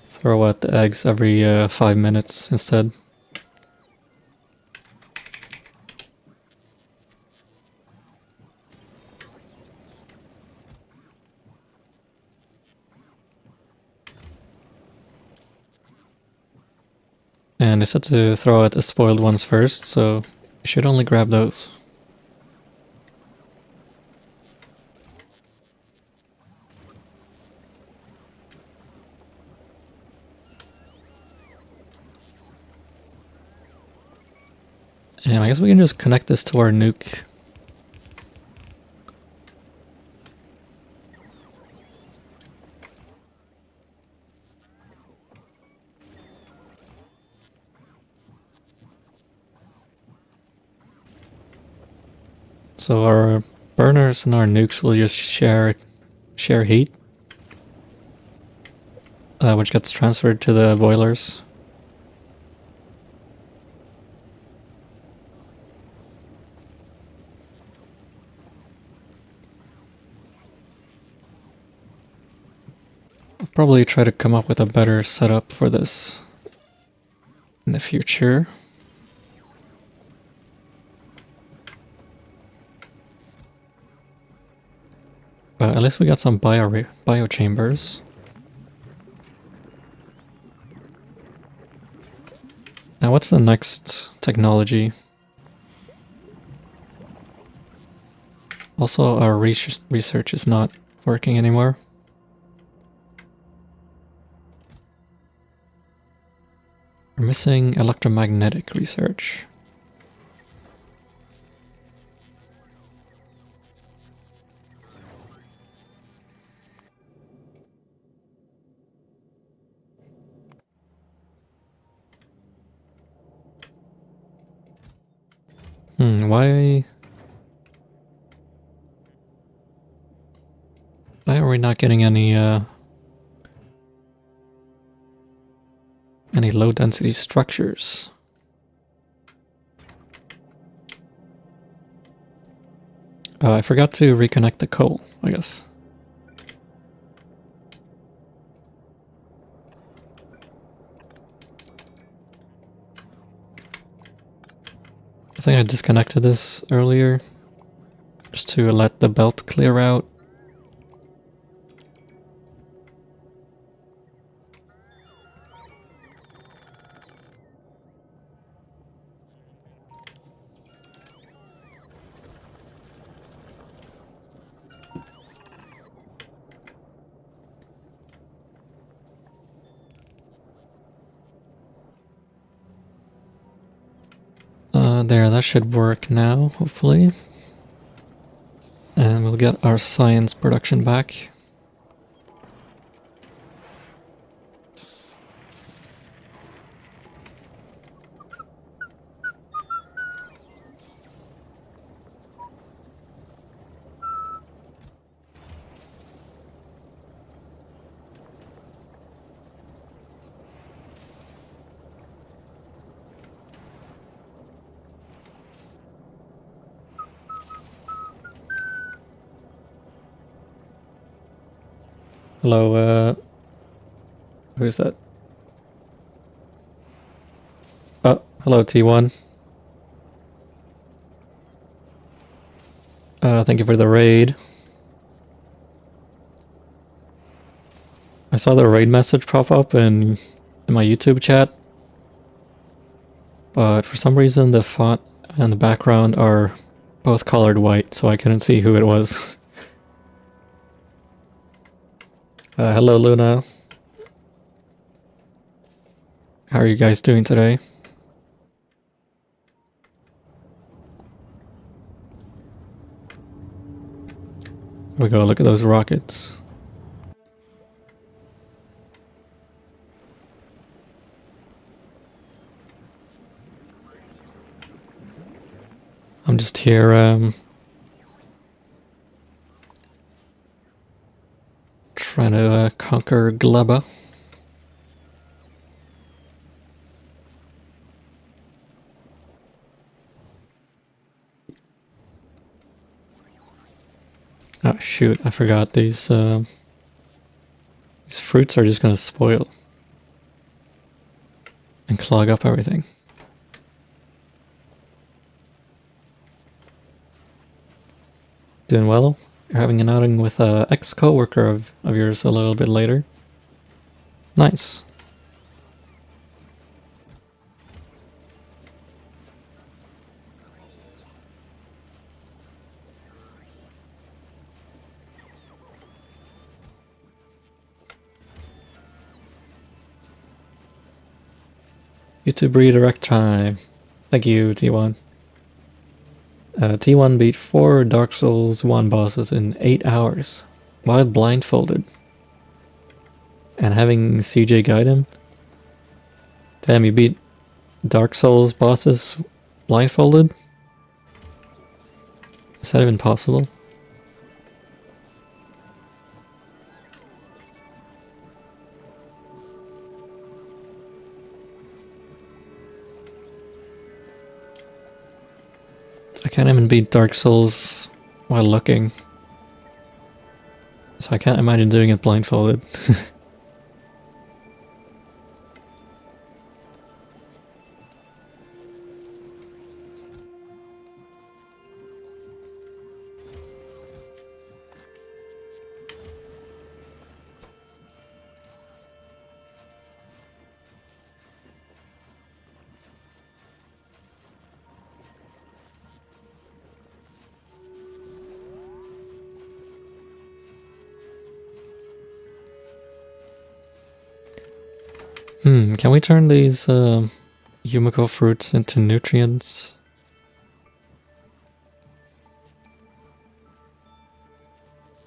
throw out the eggs every 5 minutes instead. And I said to throw out the spoiled ones first, so you should only grab those. And I guess we can just connect this to our nuke. So our burners and our nukes will just share heat, which gets transferred to the boilers. I'll probably try to come up with a better setup for this in the future. But at least we got some bio chambers. Now what's the next technology? Also, our research is not working anymore. We're missing electromagnetic research. Why are we not getting any low density structures? I forgot to reconnect the coal, I guess. I think I disconnected this earlier, just to let the belt clear out. There, that should work now, hopefully. And we'll get our science production back. Hello, who's that? Oh, hello T1. Thank you for the raid. I saw the raid message pop up in my YouTube chat, but for some reason the font and the background are both colored white, so I couldn't see who it was. Hello Luna. How are you guys doing today? Here we go, look at those rockets. I'm just here, trying to conquer Gleba. Oh shoot, I forgot these fruits are just gonna spoil and clog up everything. Doing well? You're having an outing with an ex-coworker of yours a little bit later. Nice. YouTube redirect time. Thank you, T1. T1 beat 4 Dark Souls 1 bosses in 8 hours while blindfolded. And having CJ guide him? Damn, you beat Dark Souls bosses blindfolded? Is that even possible? I can't even beat Dark Souls while looking. So I can't imagine doing it blindfolded. Can we turn these Yumiko fruits into nutrients?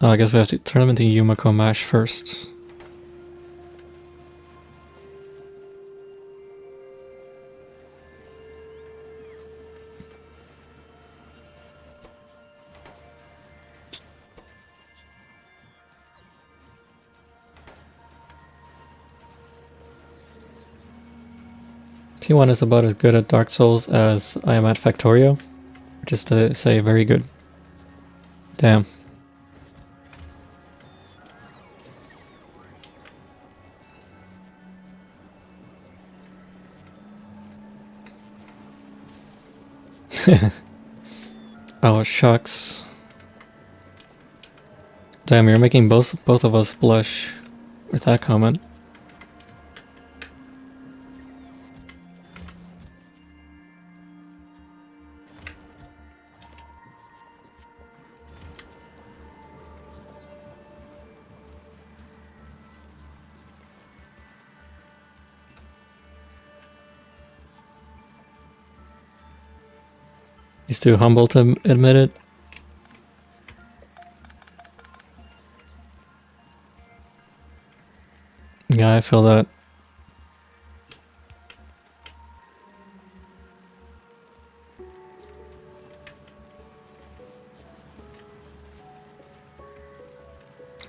Oh, I guess we have to turn them into Yumiko mash first. T1 is about as good at Dark Souls as I am at Factorio. Just to say, very good. Damn. Oh, shucks. Damn, you're making both of us blush with that comment. He's too humble to admit it. Yeah, I feel that.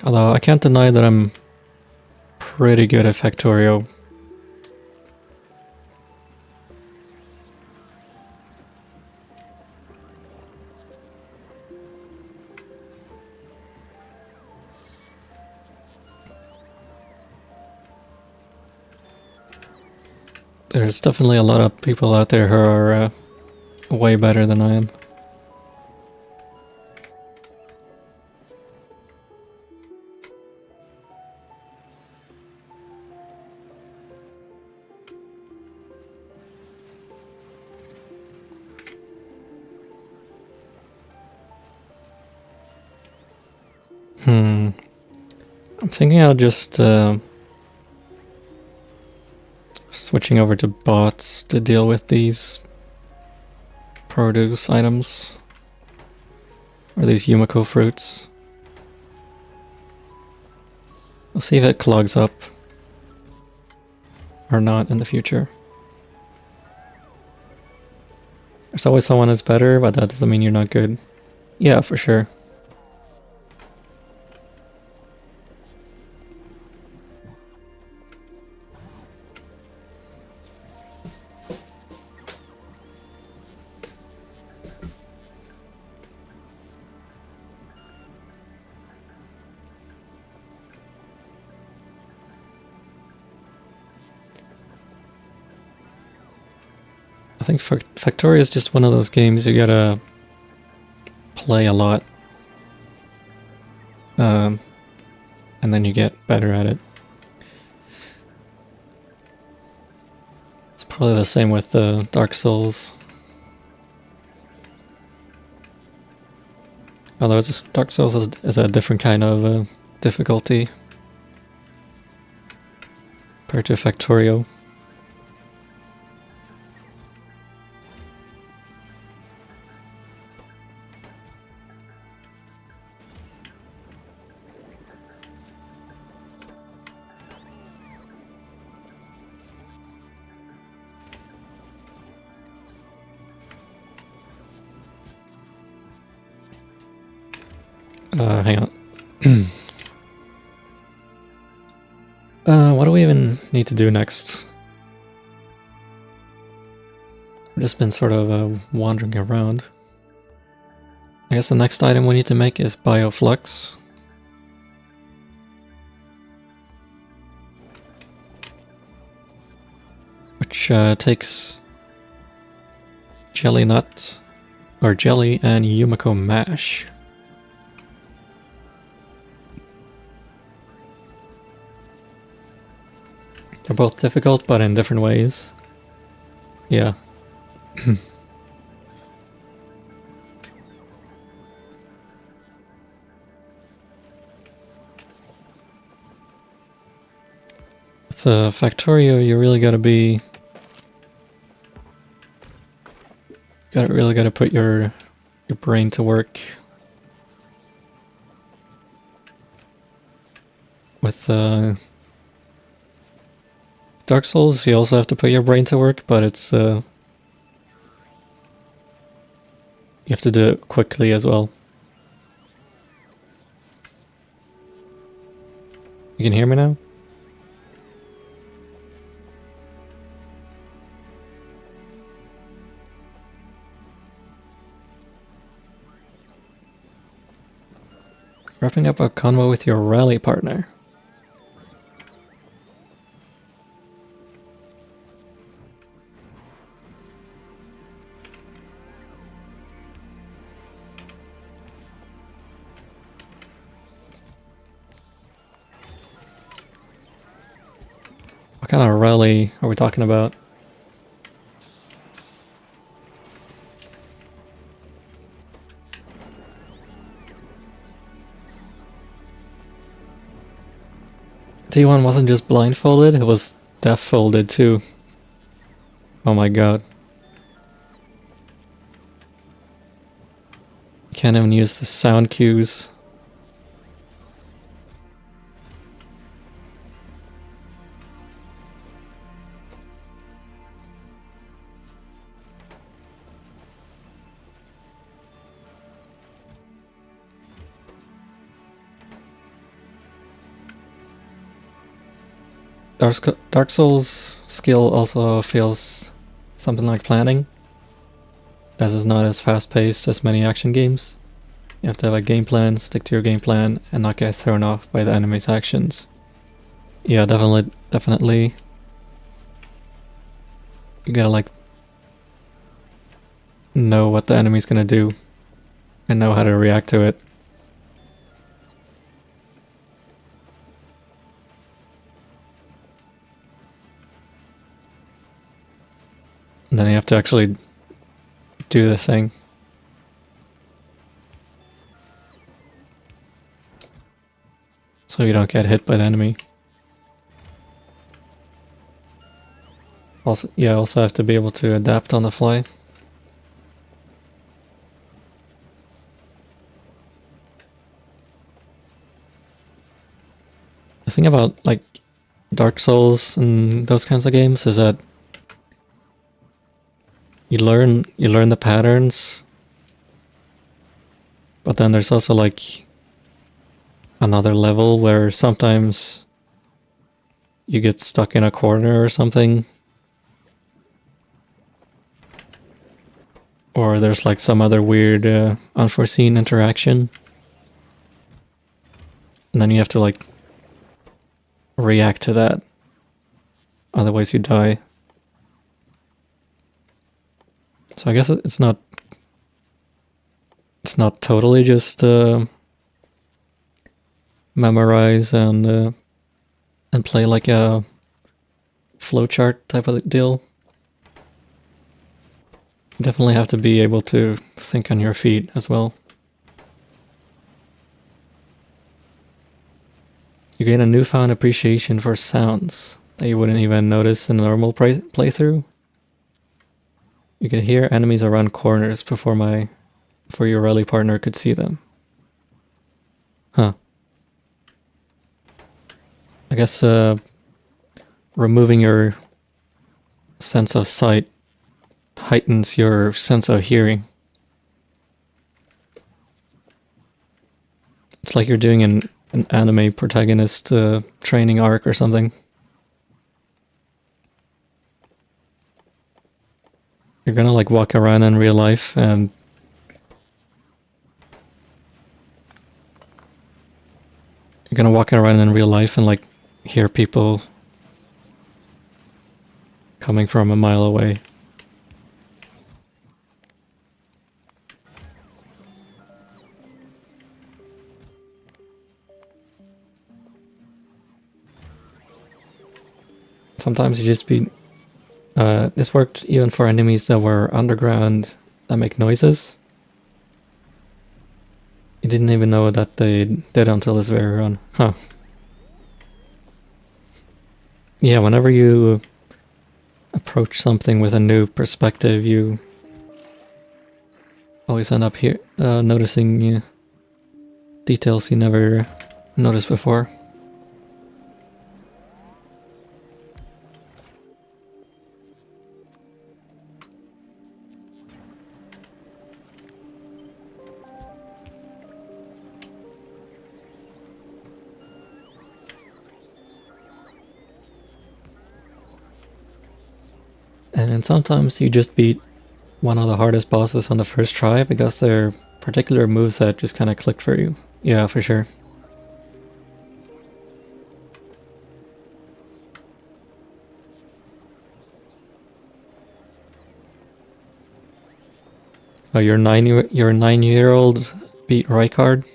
Although I can't deny that I'm pretty good at Factorio. There's definitely a lot of people out there who are way better than I am. I'm thinking I'll just switching over to bots to deal with these produce items. Or these Yumiko fruits. We'll see if it clogs up or not in the future. There's always someone who's better, but that doesn't mean you're not good. Yeah, for sure. I think Factorio is just one of those games you gotta play a lot. And then you get better at it. It's probably the same with Dark Souls. Although Dark Souls is a different kind of difficulty compared to Factorio. Hang on. What do we even need to do next? I've just been sort of wandering around. I guess the next item we need to make is Bioflux. Which takes jelly nut, or jelly, and Yumiko mash. They're both difficult, but in different ways. Yeah. With the Factorio, you really gotta be... really gotta put your brain to work. With Dark Souls, you also have to put your brain to work, but it's you have to do it quickly as well. You can hear me now? Wrapping up a convo with your rally partner. What kind of rally are we talking about? T1 wasn't just blindfolded, it was deaf-folded too. Oh my god. Can't even use the sound cues. Dark Souls skill also feels something like planning, as it's not as fast-paced as many action games. You have to have a game plan, stick to your game plan, and not get thrown off by the enemy's actions. Yeah, definitely. You gotta like know what the enemy's gonna do and know how to react to it. And then you have to actually do the thing. So you don't get hit by the enemy. Also, yeah, also have to be able to adapt on the fly. The thing about like Dark Souls and those kinds of games is that you learn the patterns, but then there's also like another level where sometimes you get stuck in a corner or something, or there's like some other weird unforeseen interaction, and then you have to like react to that, otherwise you die. So I guess it's not totally just memorize and play like a flowchart type of deal. You definitely have to be able to think on your feet as well. You gain a newfound appreciation for sounds that you wouldn't even notice in a normal playthrough. You can hear enemies around corners before your rally partner could see them. Huh. I guess removing your sense of sight heightens your sense of hearing. It's like you're doing an anime protagonist training arc or something. You're gonna like walk around in real life and you're gonna walk around in real life and like hear people coming from a mile away. Sometimes you just be... this worked even for enemies that were underground that make noises. You didn't even know that they did until this very run. Huh. Yeah, whenever you approach something with a new perspective, you always end up here noticing details you never noticed before. And sometimes you just beat one of the hardest bosses on the first try because their particular moveset just kind of clicked for you. Yeah, for sure. Oh, your 9-year-old beat Rykard?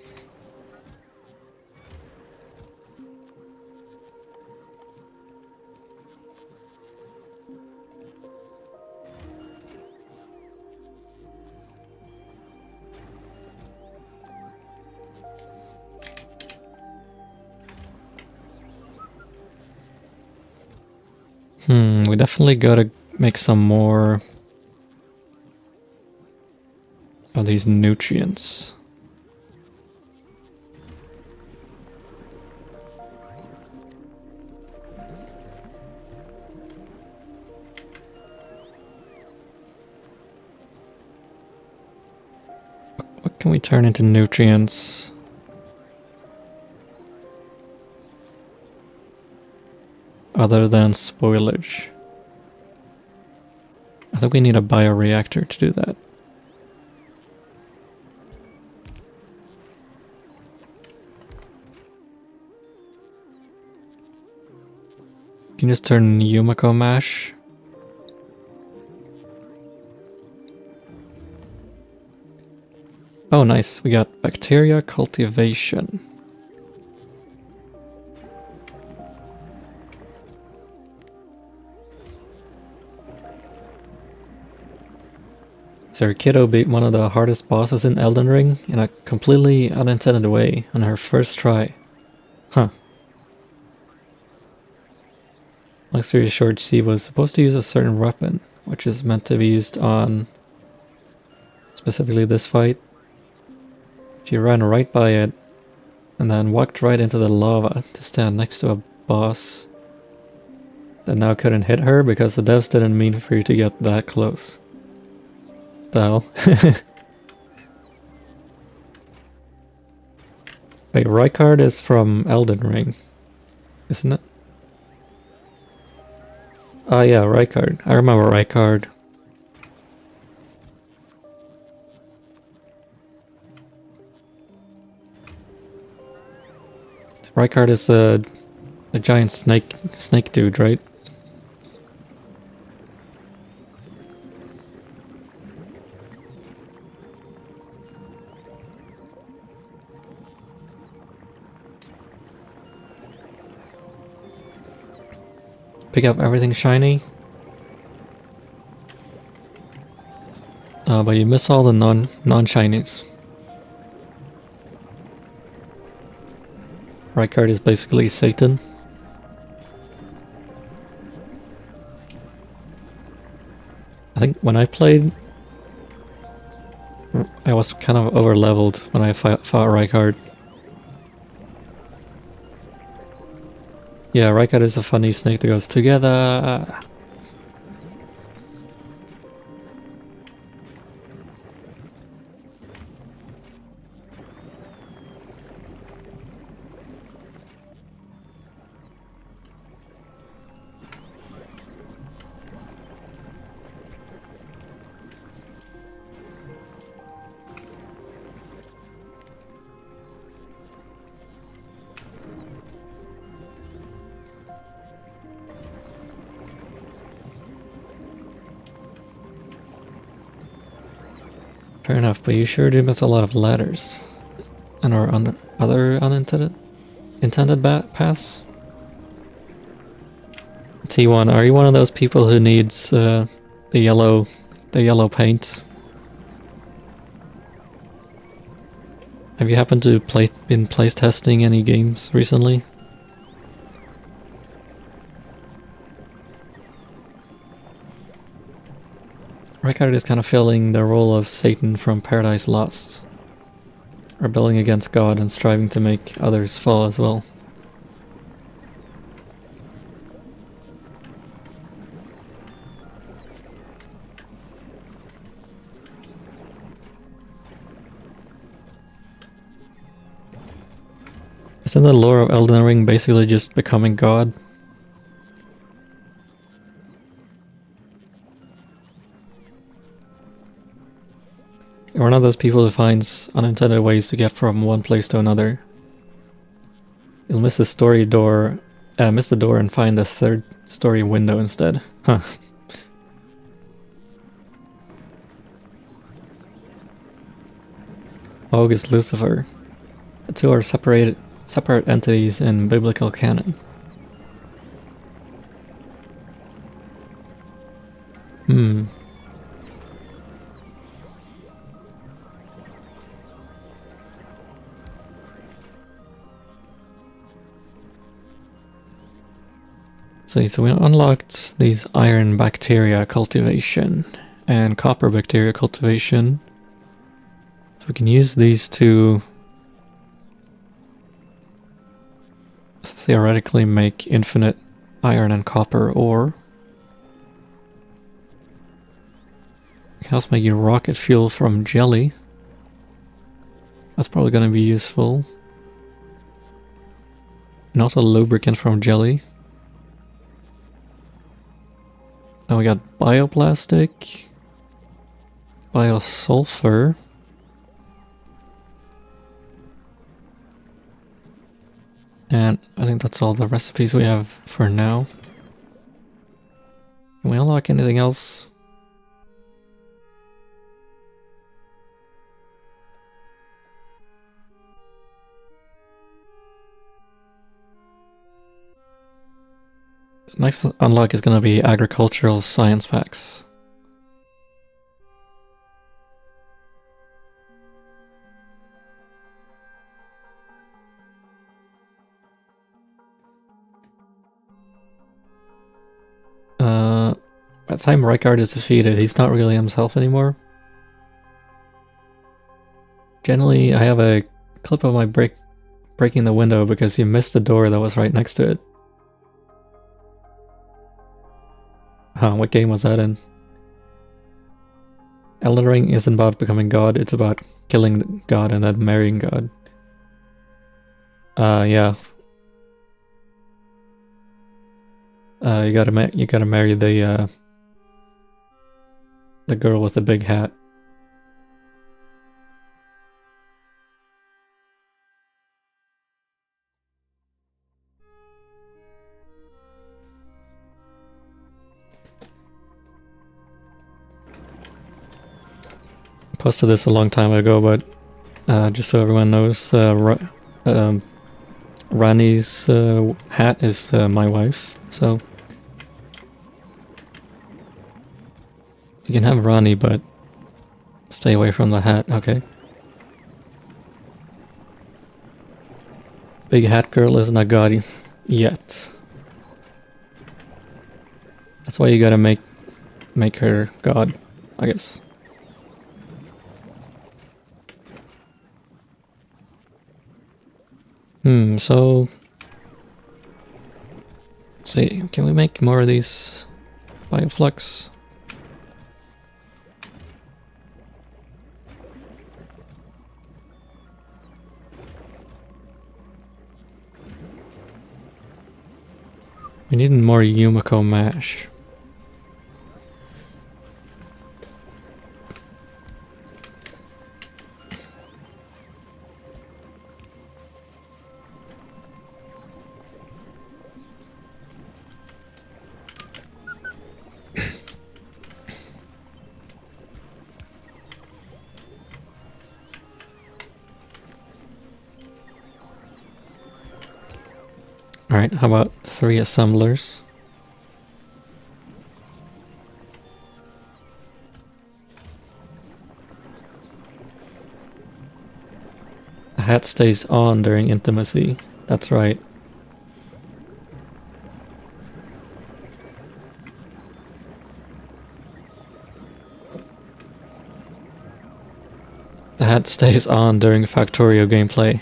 We definitely gotta make some more of these nutrients. What can we turn into nutrients? Other than spoilage. I think we need a bioreactor to do that. You can just turn Yumiko mash. Oh nice, we got bacteria cultivation. Kiddo beat one of the hardest bosses in Elden Ring in a completely unintended way on her first try. Huh. Long story short, she was supposed to use a certain weapon, which is meant to be used on specifically this fight. She ran right by it and then walked right into the lava to stand next to a boss that now couldn't hit her because the devs didn't mean for you to get that close. The hell? Wait, Rykard is from Elden Ring, isn't it? Oh yeah, Rykard. I remember Rykard. Rykard is the giant snake dude, right? Pick up everything shiny. But you miss all the non-shinies. Rykard is basically Satan. I think when I played, I was kind of over-leveled when I fought Rykard. Yeah, Rykard is a funny snake that goes together. Fair enough, but you sure do miss a lot of ladders. And or other intended paths? T1, are you one of those people who needs the yellow paint? Have you happened to been place testing any games recently? Rykard is kind of filling the role of Satan from Paradise Lost. Rebelling against God and striving to make others fall as well. Isn't the lore of Elden Ring basically just becoming God? You're one of those people who finds unintended ways to get from one place to another. You'll miss the door and find the third story window instead. Huh. Hogue is Lucifer. The two are separate entities in biblical canon. So we unlocked these iron bacteria cultivation and copper bacteria cultivation. So we can use these to theoretically make infinite iron and copper ore. We can also make rocket fuel from jelly. That's probably going to be useful. And also lubricant from jelly. Now we got bioplastic, biosulfur, and I think that's all the recipes we have for now. Can we unlock anything else? Next unlock is going to be agricultural science packs. By the time Rykard is defeated, he's not really himself anymore. Generally, I have a clip of my breaking the window because you missed the door that was right next to it. Huh, what game was that in? Elden Ring isn't about becoming God, it's about killing God and then marrying God. Yeah. You gotta marry the girl with the big hat. Posted this a long time ago, but just so everyone knows, Rani's hat is my wife, so you can have Rani, but stay away from the hat, okay? Big hat girl isn't a god yet. That's why you gotta make her god, I guess. So let's see, can we make more of these bioflux? We need more Yumiko mash. Alright, how about 3 assemblers? The hat stays on during intimacy. That's right. The hat stays on during Factorio gameplay.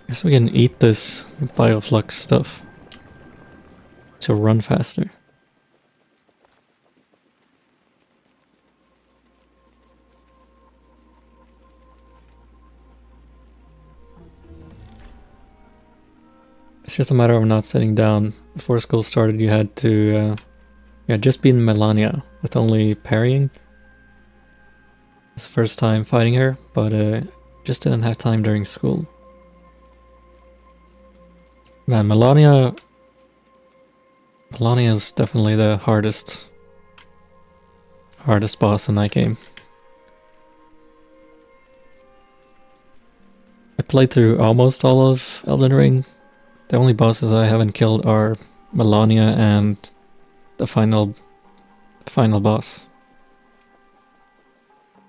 Guess we can eat this bioflux stuff to run faster. It's just a matter of not sitting down. Before school started, you had to just beat Melania with only parrying. It's the first time fighting her, but just didn't have time during school. Man, Melania is definitely the hardest boss in that game. I played through almost all of Elden Ring. The only bosses I haven't killed are Melania and the final boss.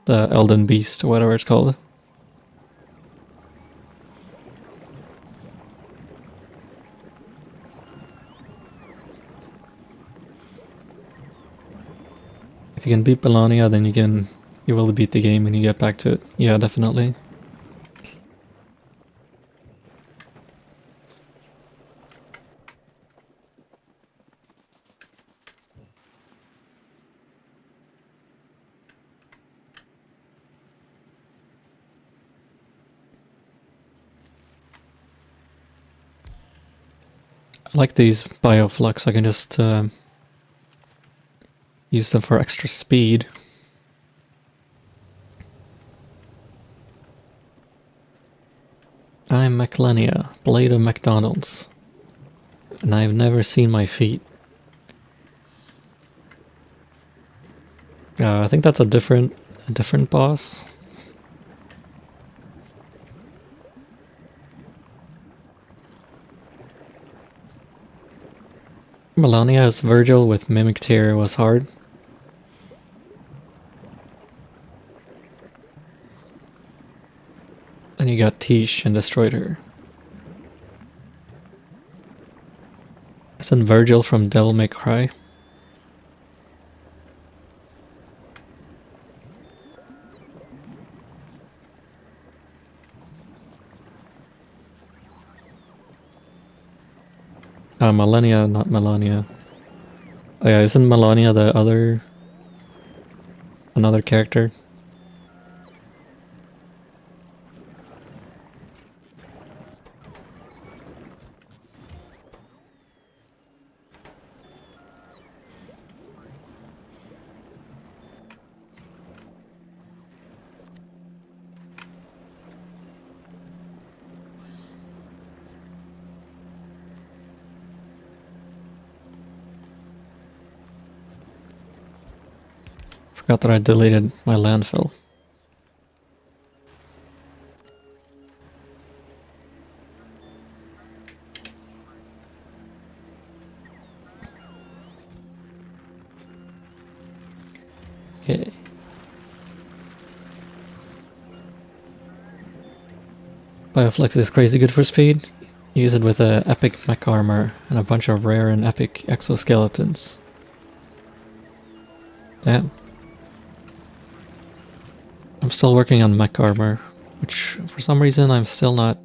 The Elden Beast, or whatever it's called. If you can beat Melania, then you will beat the game when you get back to it. Yeah, definitely. I like these bioflux, I can just use them for extra speed. I'm McLenia, Blade of McDonald's. And I've never seen my feet. I think that's a different boss. Melania's Virgil with Mimic Tear was hard. Then you got Tish and destroyed her. Isn't Virgil from Devil May Cry? Melania, not Melania. Oh yeah, isn't Melania another character? Forgot that I deleted my landfill. Okay. Bioflex is crazy good for speed. Use it with a epic mech armor and a bunch of rare and epic exoskeletons. Damn. I'm still working on mech armor, which for some reason I'm still not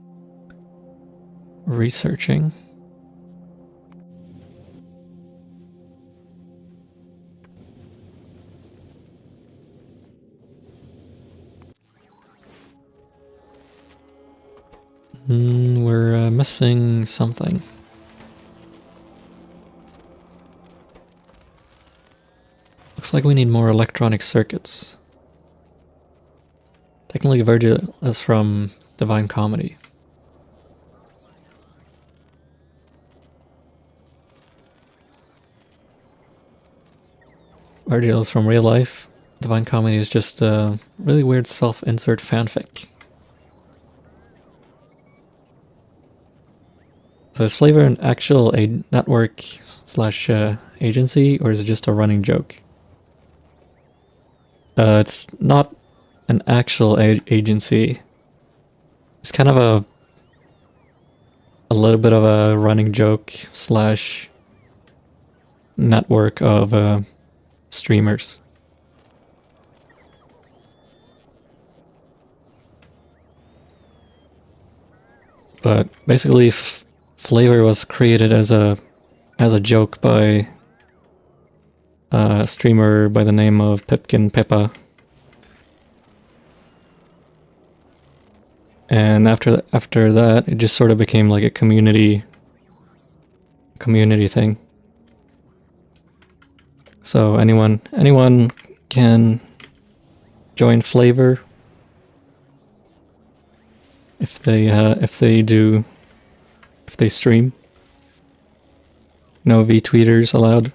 researching. We're missing something. Looks like we need more electronic circuits. Technically, Virgil is from Divine Comedy. Virgil is from real life. Divine Comedy is just a really weird self-insert fanfic. So is Flavor an actual network slash agency, or is it just a running joke? It's not an actual agency. It's kind of a little bit of a running joke slash network of streamers. But basically, Flavor was created as a joke by a streamer by the name of Pipkin Pippa. And after that, it just sort of became like a community thing. So anyone can join Flavor if they stream. No V-tweeters allowed.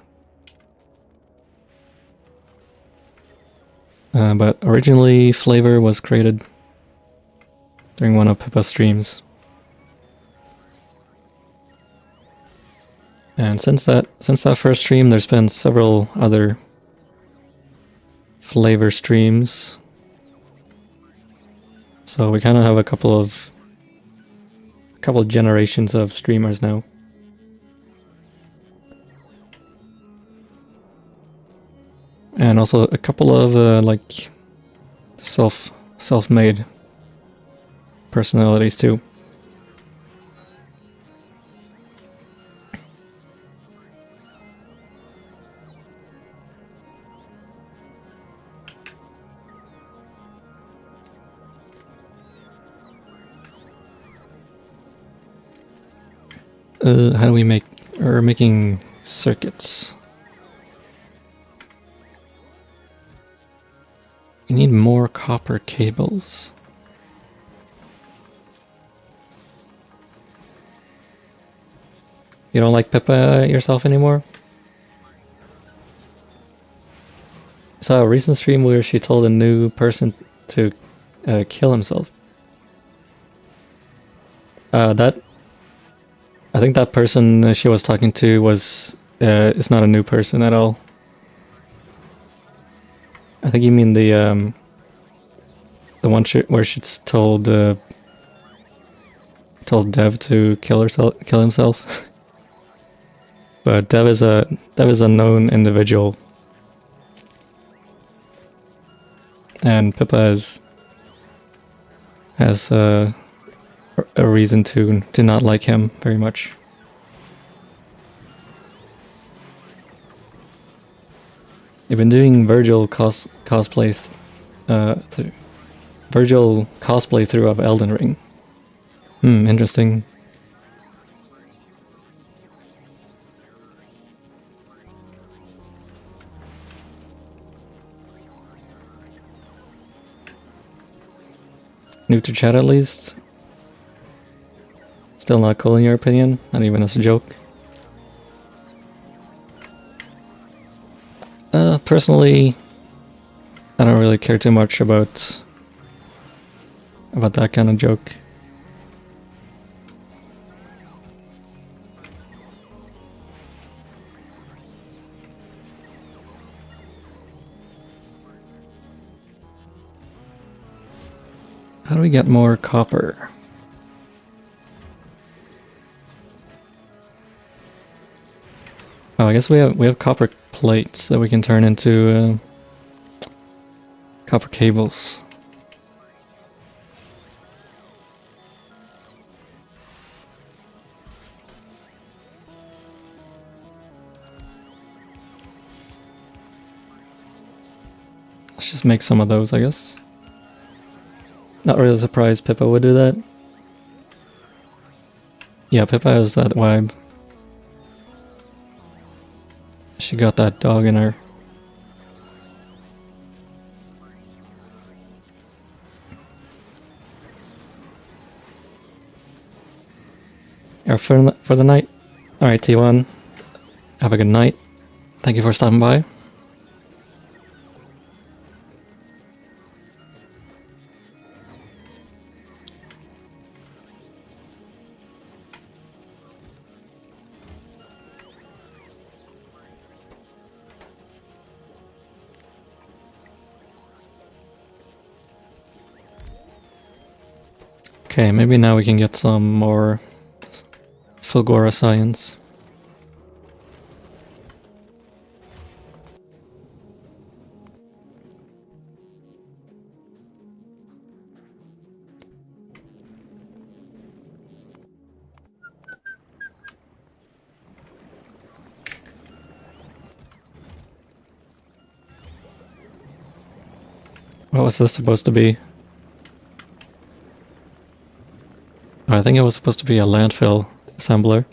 But originally, Flavor was created during one of Pippa's streams. And since that first stream, there's been several other Flavor streams. So we kind of have a couple of generations of streamers now. And also a couple of like self-made personalities too. How do we making circuits? We need more copper cables. You don't like Pippa yourself anymore? I saw a recent stream where she told a new person to kill himself. I think that person she was talking to was is not a new person at all. I think you mean the one where she's told Dev to kill himself. But Dev is a known individual, and Pippa has a reason to not like him very much. You've been doing Virgil cosplay through of Elden Ring. Interesting. New to chat at least. Still not cool in your opinion? Not even as a joke? Personally, I don't really care too much about that kind of joke. How do we get more copper? Oh, I guess we have copper plates that we can turn into copper cables. Let's just make some of those, I guess. Not really surprised Pippa would do that. Yeah, Pippa has that vibe. She got that dog in her. Yeah, for the night. Alright, T1. Have a good night. Thank you for stopping by. Okay, maybe now we can get some more Fulgora science. What was this supposed to be? Oh, I think it was supposed to be a landfill assembler.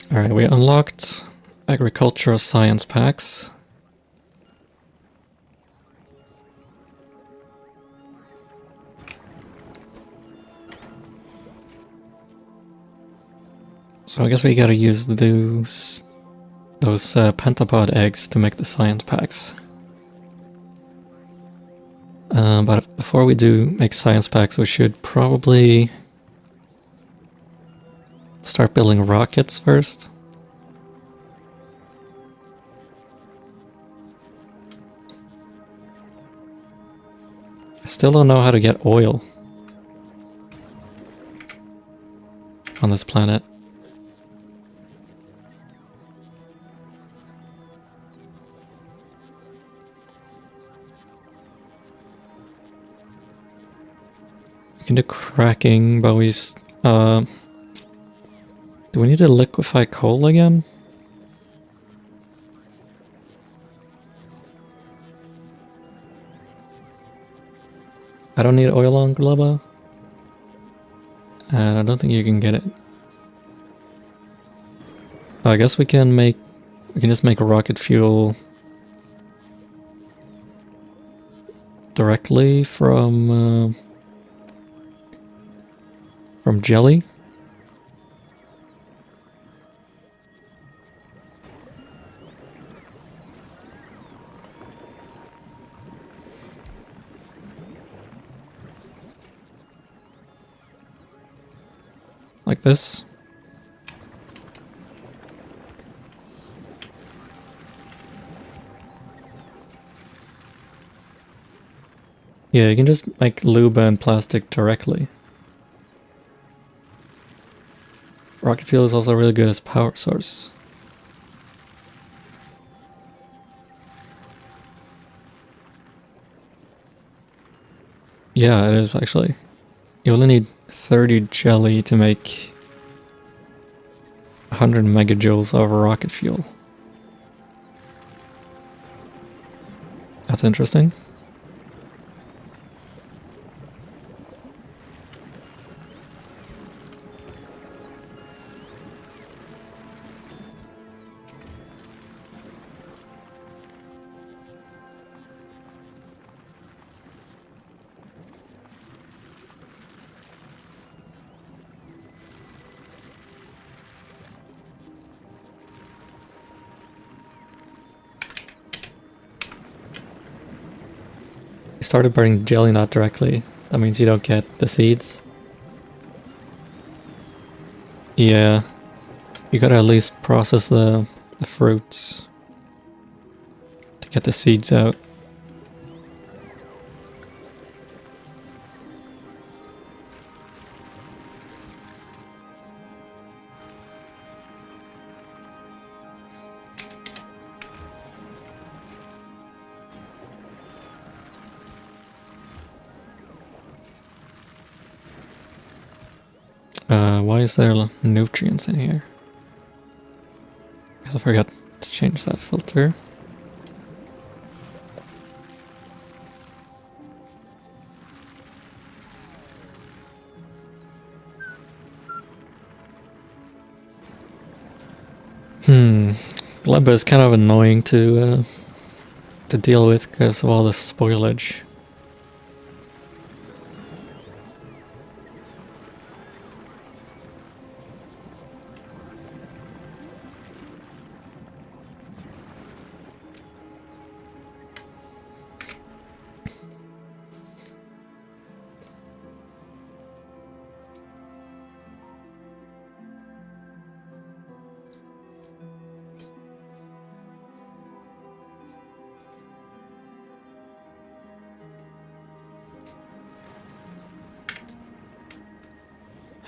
Alright, we unlocked agricultural science packs. So I guess we gotta use those pentapod eggs to make the science packs. But before we do make science packs, we should probably start building rockets first. I still don't know how to get oil on this planet. We can do cracking, but do we need to liquefy coal again? I don't need oil on Gleba. And I don't think you can get it. I guess we can just make rocket fuel directly from jelly. Like this. Yeah, you can just make lube and plastic directly. Rocket fuel is also really good as power source. Yeah, it is actually. You only need 30 jelly to make 100 megajoules of rocket fuel. That's interesting. You started burning jelly not directly. That means you don't get the seeds. Yeah. You gotta at least process the fruits to get the seeds out. Why is there nutrients in here? I guess I forgot to change that filter. Gleba is kind of annoying to deal with because of all the spoilage.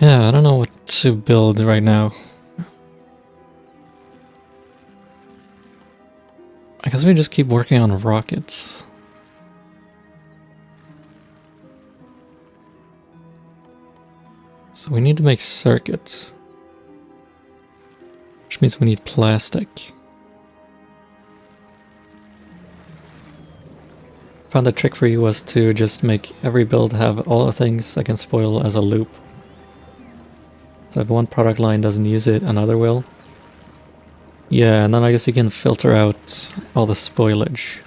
Yeah, I don't know what to build right now. I guess we just keep working on rockets. So we need to make circuits. Which means we need plastic. Found the trick for you was to just make every build have all the things that can spoil as a loop. So if one product line doesn't use it, another will. Yeah, and then I guess you can filter out all the spoilage.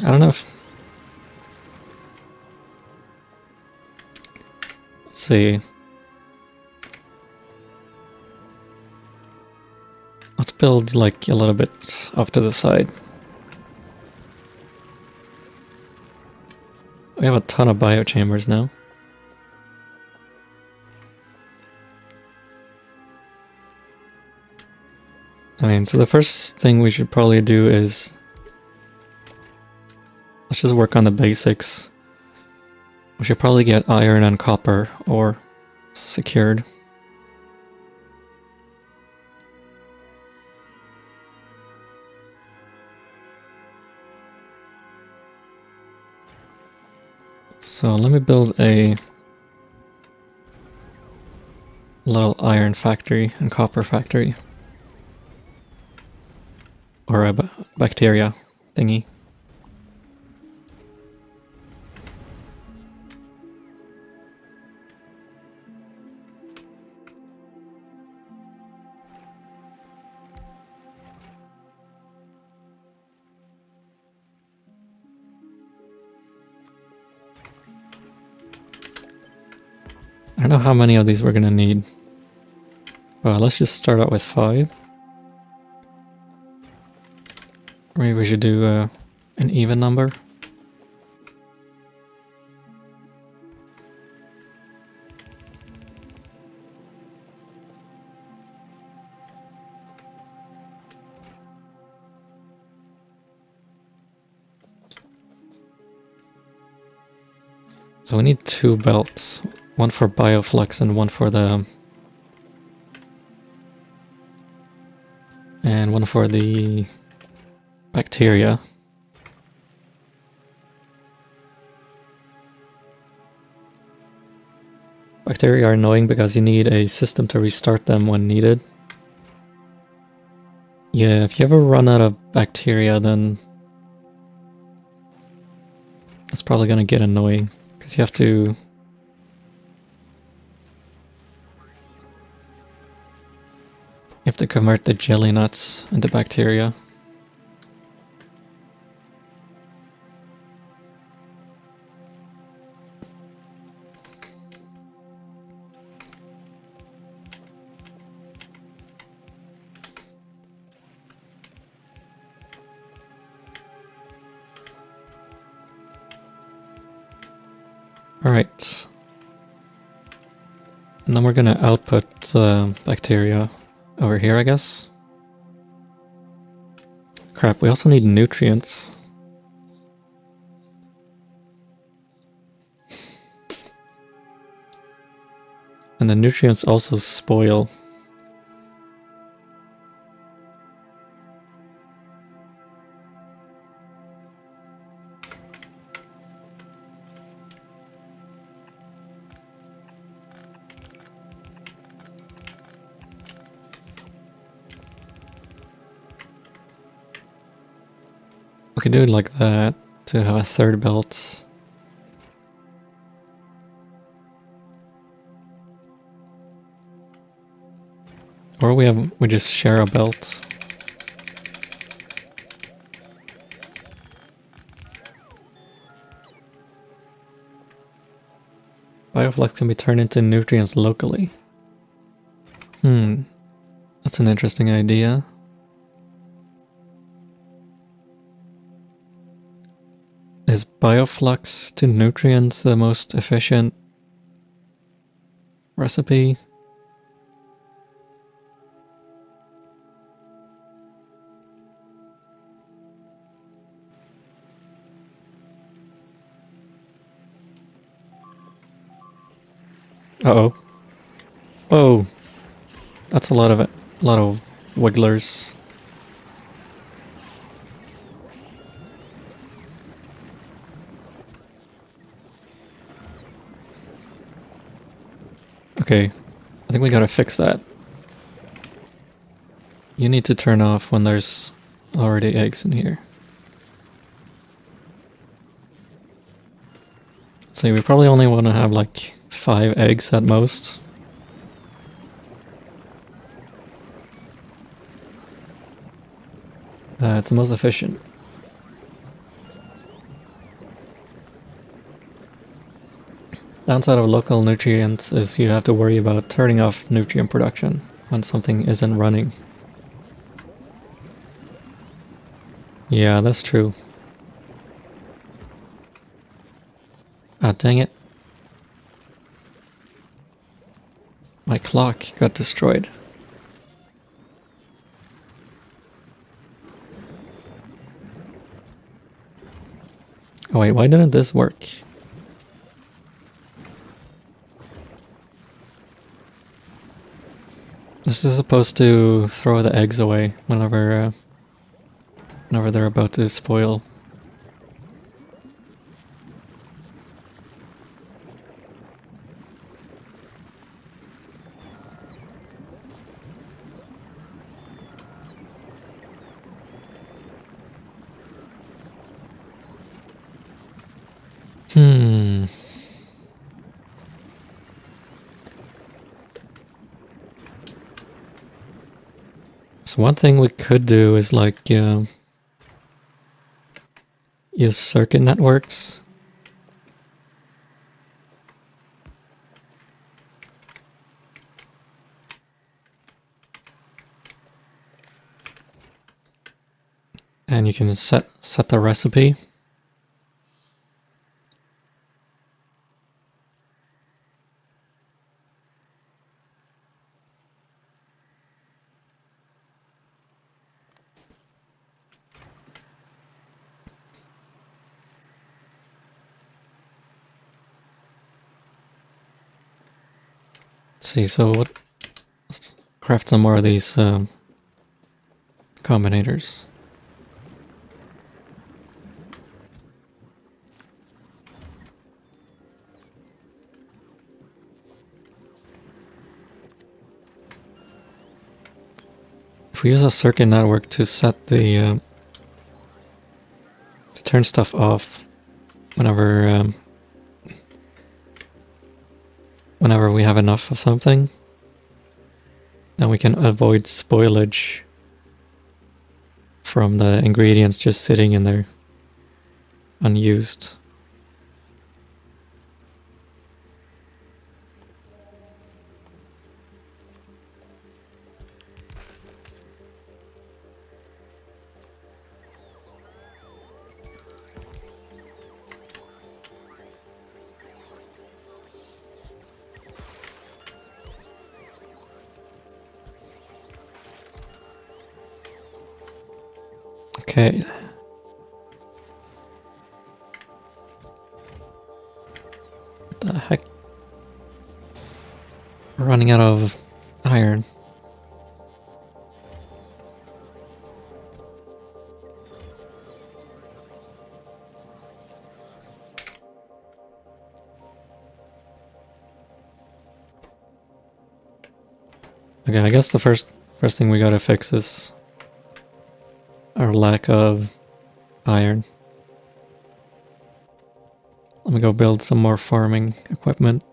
I don't know if... Let's see. Let's build like a little bit off to the side. We have a ton of biochambers now. I mean, so the first thing we should probably do is... Let's just work on the basics. We should probably get iron and copper ore secured. So let me build a little iron factory and copper factory. Or a bacteria thingy. I don't know how many of these we're gonna need. Well, let's just start out with 5. Maybe we should do an even number. So we need 2 belts. One for bioflux and one for the... And one for the bacteria. Bacteria are annoying because you need a system to restart them when needed. Yeah, if you ever run out of bacteria, then that's probably gonna get annoying, because you have to... You have to convert the jelly nuts into bacteria. Alright. And then we're gonna output bacteria over here, I guess. Crap, we also need nutrients. And the nutrients also spoil. We could do it like that to have a third belt. Or we just share a belt. Bioflux can be turned into nutrients locally. That's an interesting idea. Is bioflux to nutrients the most efficient recipe? Uh-oh. Oh! That's a lot of it. A lot of wigglers. Okay, I think we gotta fix that. You need to turn off when there's already eggs in here. So we probably only want to have like 5 eggs at most. It's the most efficient. Downside of local nutrients is you have to worry about turning off nutrient production when something isn't running. Yeah, that's true. Ah, dang it. My clock got destroyed. Oh wait, why didn't this work? This is supposed to throw the eggs away whenever they're about to spoil. So one thing we could do is like use circuit networks. And you can set the recipe. See, so let's craft some more of these combinators. If we use a circuit network to set the to turn stuff off whenever whenever we have enough of something, then we can avoid spoilage from the ingredients just sitting in there unused. Okay. What the heck? We're running out of iron. Okay, I guess the first thing we gotta fix is our lack of iron. Let me go build some more farming equipment.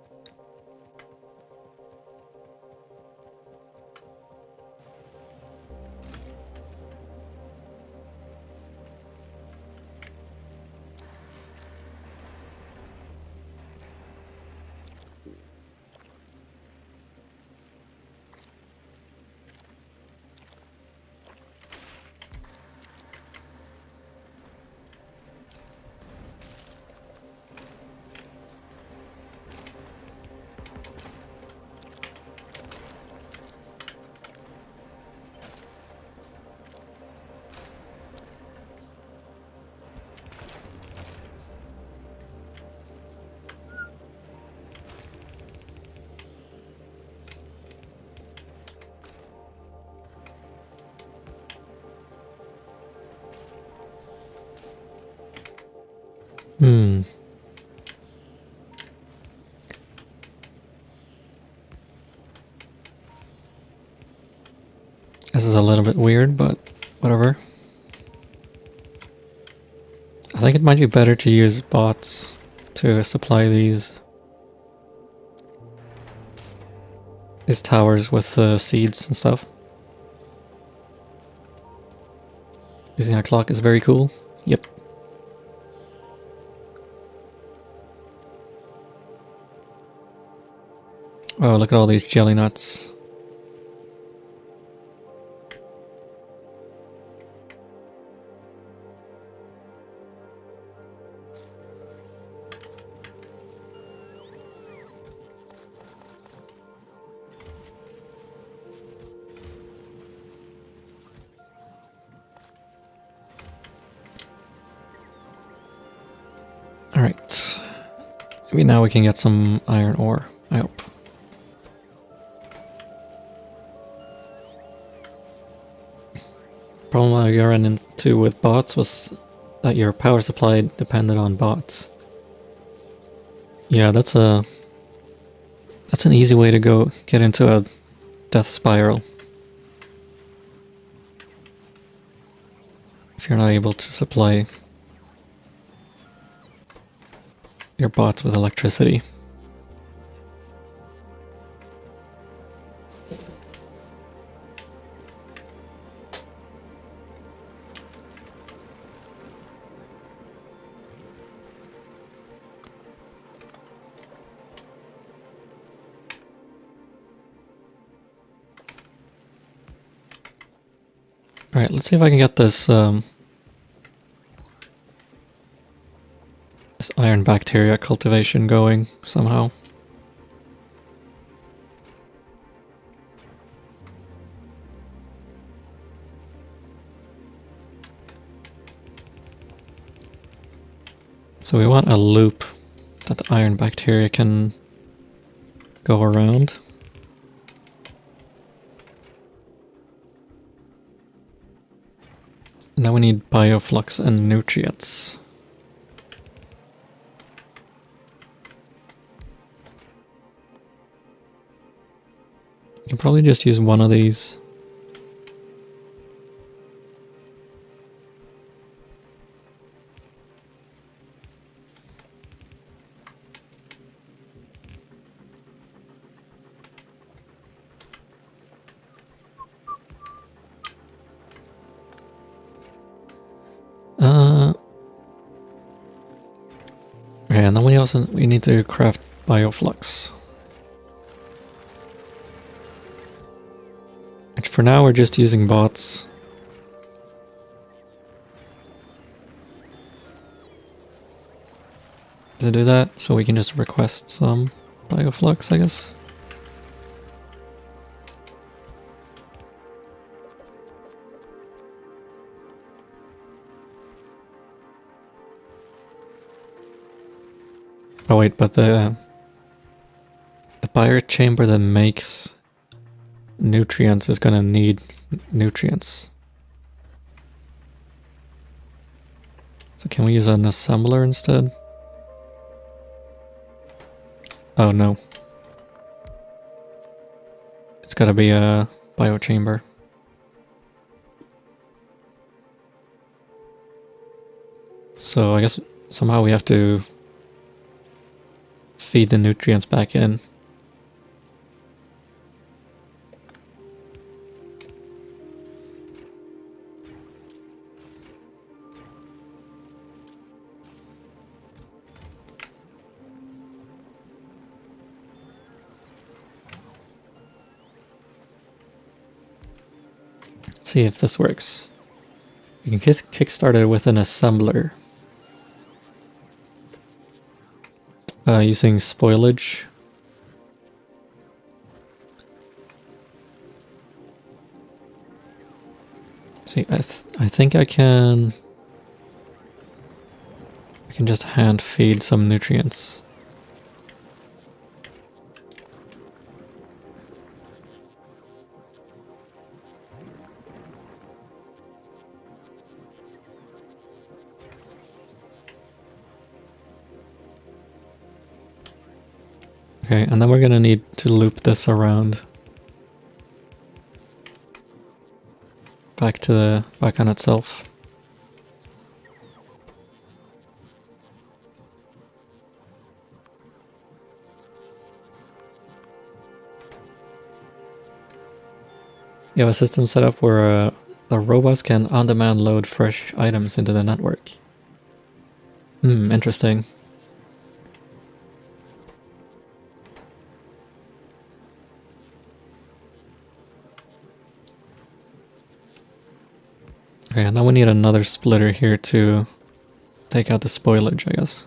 This is a little bit weird, but whatever. I think it might be better to use bots to supply these towers with seeds and stuff. Using a clock is very cool. Yep. Oh, look at all these jelly nuts. Alright. Maybe now we can get some iron ore, I hope. Problem I ran into with bots was that your power supply depended on bots. Yeah, that's an easy way to go get into a death spiral. If you're not able to supply your bots with electricity. Alright, let's see if I can get this this iron bacteria cultivation going somehow. So we want a loop that the iron bacteria can go around. And then we need bioflux and nutrients. You can probably just use one of these. Okay, and then we need to craft bioflux. Which for now we're just using bots. To do that, so we can just request some bioflux, I guess. Oh wait, but the pirate chamber that makes nutrients is gonna need nutrients. So can we use an assembler instead? Oh no. It's gotta be a biochamber. So I guess somehow we have to feed the nutrients back in. Let's see if this works. You can kickstart it with an assembler. Using spoilage. See, I think I can just hand feed some nutrients. Okay, and then we're gonna need to loop this around. Back on itself. You have a system set up where the robots can on-demand load fresh items into the network. Interesting. Okay, and then we need another splitter here to take out the spoilage, I guess.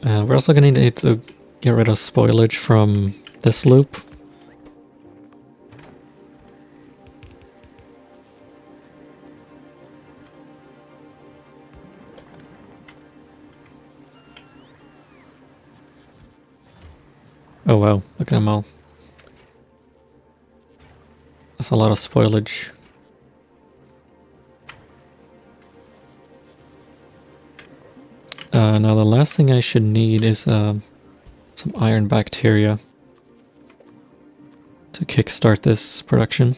We're also going to need to get rid of spoilage from this loop. Oh wow, look at them all. That's a lot of spoilage. Now the last thing I should need is some iron bacteria to kickstart this production.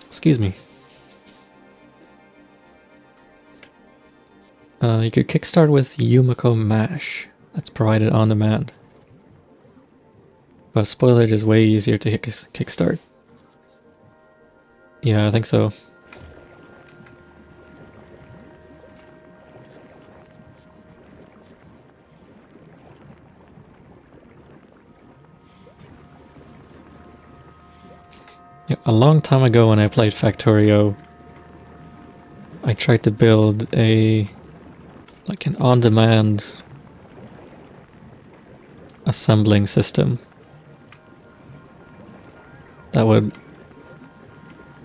Excuse me. You could kickstart with Yumiko mash. That's provided on demand. But spoilage is way easier to kickstart. Yeah, I think so. Yeah, a long time ago when I played Factorio, I tried to build an on-demand assembling system that would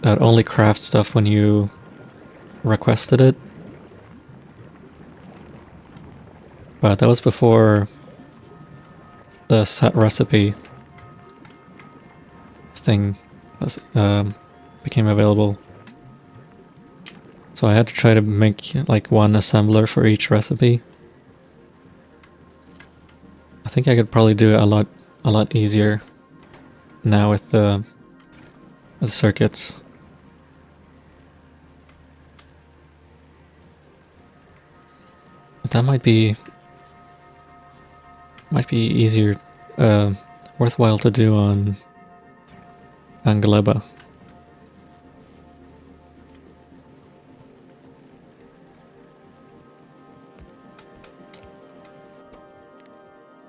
only craft stuff when you requested it. But that was before the set recipe thing became available. So I had to try to make like one assembler for each recipe. I think I could probably do it a lot easier now with the circuits. But that might be easier, worthwhile to do on Gleba.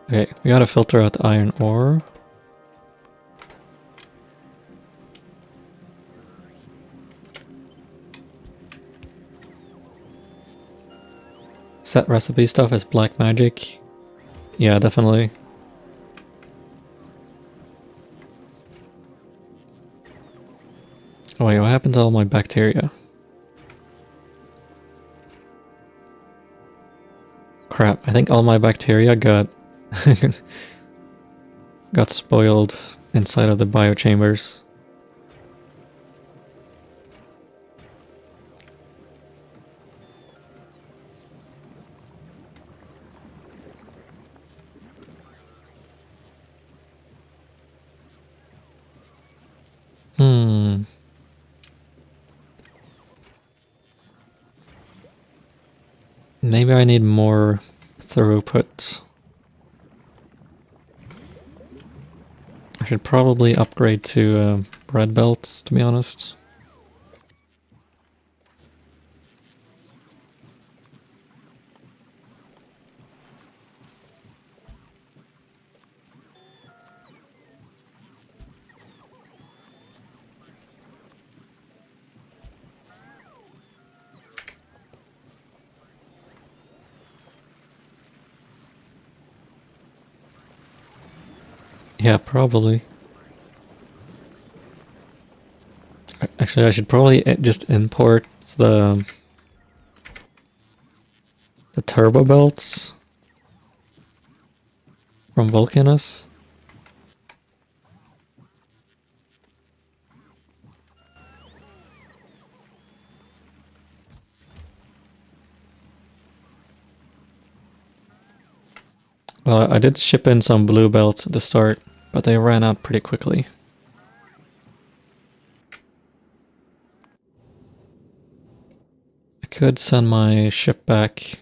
Okay, we gotta filter out the iron ore. Set recipe stuff is black magic. Yeah, definitely. Oh wait, what happened to all my bacteria? Crap, I think all my bacteria got got spoiled inside of the biochambers. Maybe I need more throughput. I should probably upgrade to bread belts, to be honest. Yeah, probably. Actually, I should probably just import the turbo belts from Vulcanus. Well, I did ship in some blue belts at the start, but they ran out pretty quickly. I could send my ship back.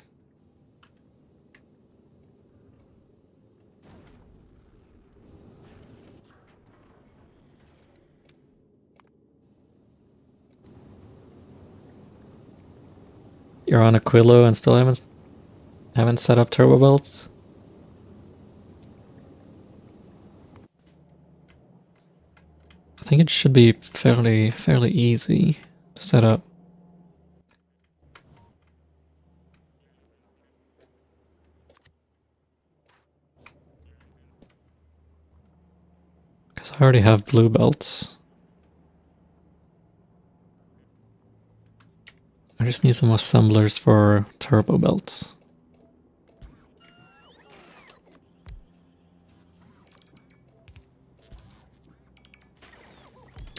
You're on Aquilo and still haven't set up turbo belts? I think it should be fairly easy to set up. Because I already have blue belts. I just need some assemblers for turbo belts.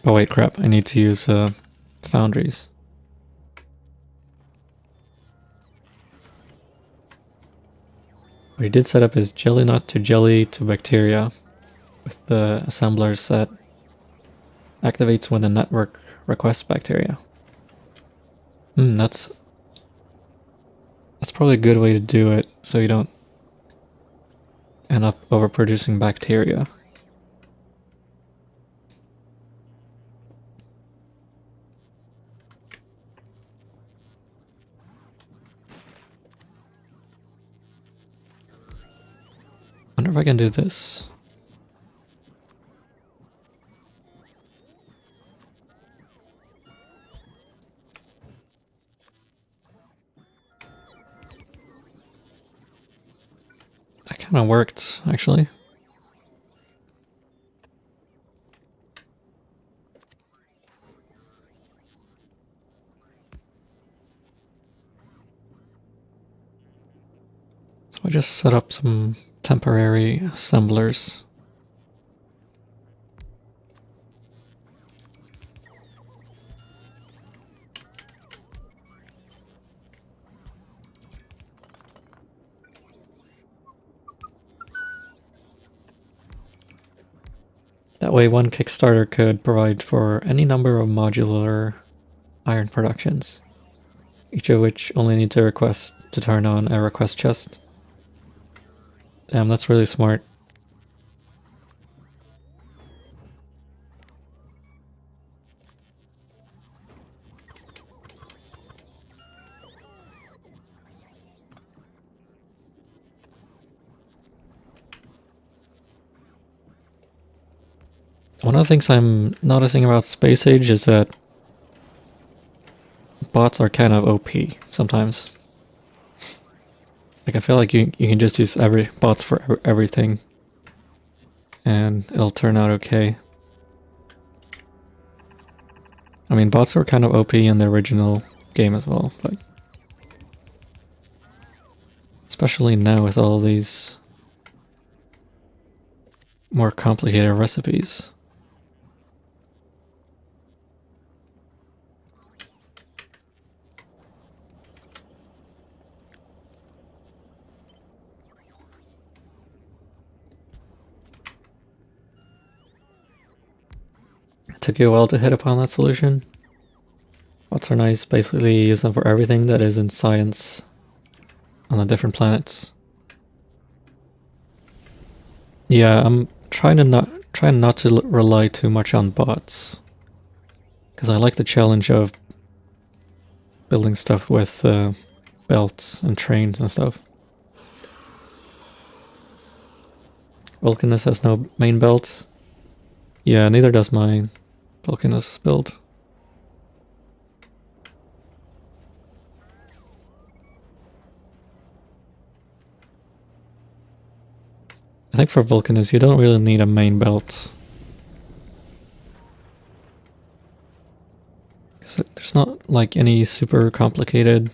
Oh wait, crap, I need to use foundries. What he did set up is jelly nut to jelly to bacteria with the assemblers that activates when the network requests bacteria. That's probably a good way to do it so you don't end up overproducing bacteria. Wonder if I can do this. That kind of worked, actually. So I just set up some temporary assemblers. That way one Kickstarter could provide for any number of modular iron productions, each of which only need to request to turn on a request chest. Damn, that's really smart. One of the things I'm noticing about Space Age is that bots are kind of OP sometimes. Like I feel like you can just use bots for everything and it'll turn out okay. I mean, bots were kind of OP in the original game as well, but especially now with all these more complicated recipes. It took you a while to hit upon that solution. Bots are nice, basically use them for everything that is in science on the different planets. Yeah, I'm trying not to rely too much on bots, because I like the challenge of building stuff with belts and trains and stuff. Vulcanus has no main belt. Yeah, neither does my Vulcanus build. I think for Vulcanus you don't really need a main belt. There's not like any super complicated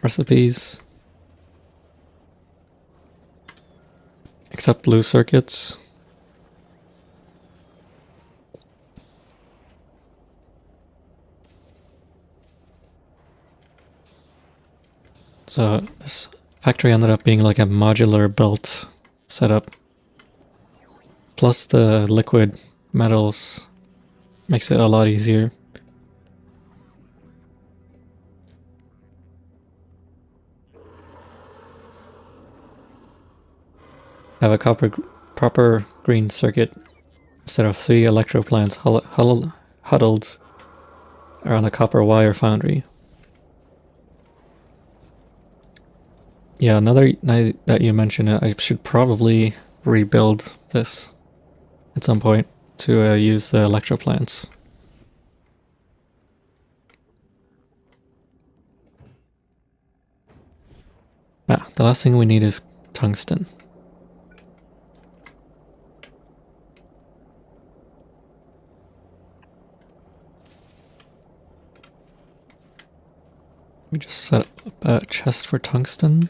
recipes. Except blue circuits. So this factory ended up being like a modular belt setup. Plus the liquid metals makes it a lot easier. Have a proper green circuit instead of 3 electro plants huddled around a copper wire foundry. Yeah, now that you mention it, I should probably rebuild this at some point to use the electro plants. The last thing we need is tungsten. We just set up a chest for tungsten.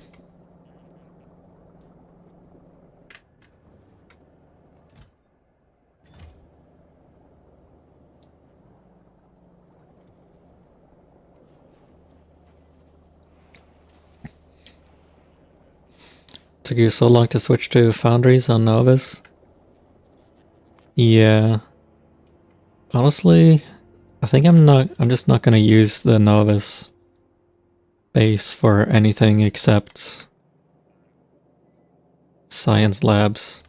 Took you so long to switch to foundries on Novice? Yeah. Honestly, I think I'm just not gonna use the Novice base for anything except science labs.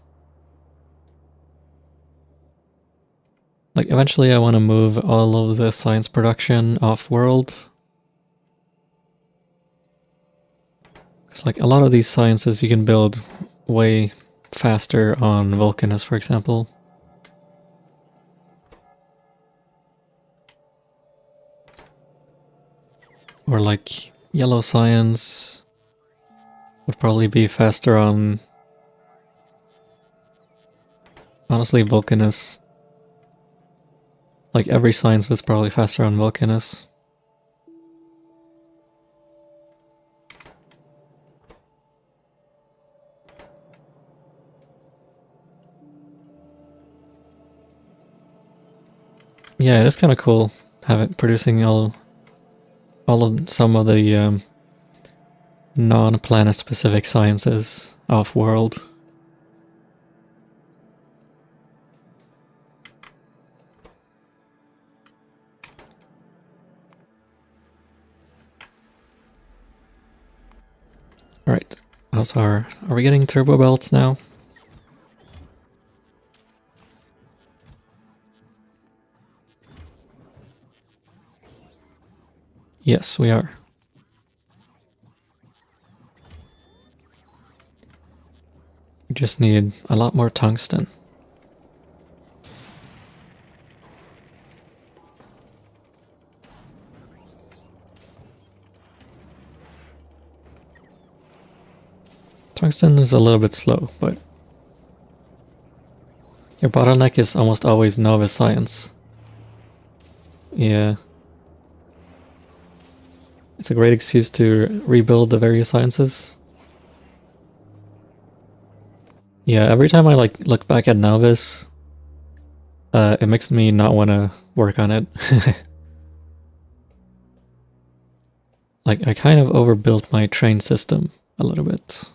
Like, eventually I want to move all of the science production off-world. Because, like, a lot of these sciences you can build way faster on Vulcanus, for example. Or, like, yellow science would probably be faster on... honestly, Vulcanus. Like, every science was probably faster on Vulcanus. Yeah, it's kind of cool, have it producing all of some of the non-planet specific sciences off-world. Alright, are we getting turbo belts now? Yes, we are. We just need a lot more tungsten. Tungsten is a little bit slow, but your bottleneck is almost always novice science. Yeah. It's a great excuse to rebuild the various sciences. Yeah, every time I like look back at Novice, it makes me not want to work on it. Like, I kind of overbuilt my train system a little bit.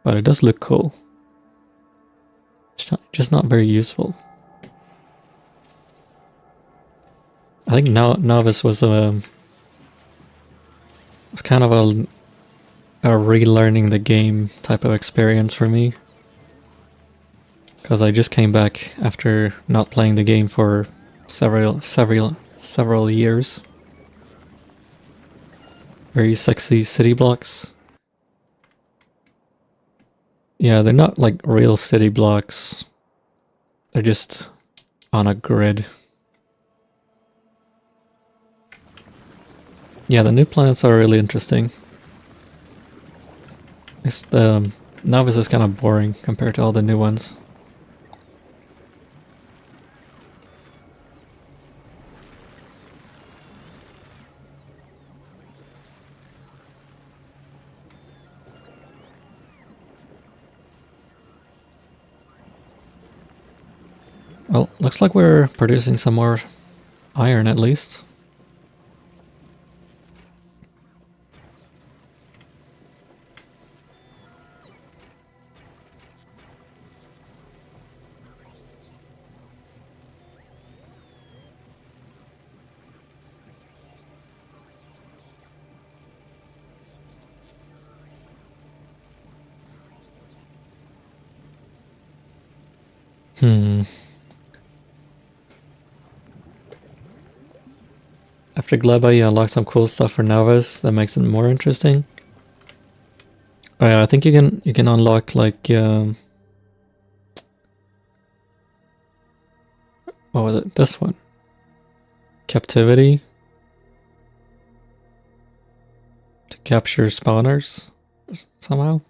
But it does look cool. It's just not very useful. I think Novice was kind of a relearning the game type of experience for me. Because I just came back after not playing the game for several years. Very sexy city blocks. Yeah, they're not like real city blocks. They're just on a grid. Yeah, the new planets are really interesting. It's the Novice is kind of boring compared to all the new ones. Well, looks like we're producing some more iron at least. After Gleba, you unlock some cool stuff for Novice that makes it more interesting. Oh yeah, I think you can unlock like what was it? This one, captivity, to capture spawners somehow.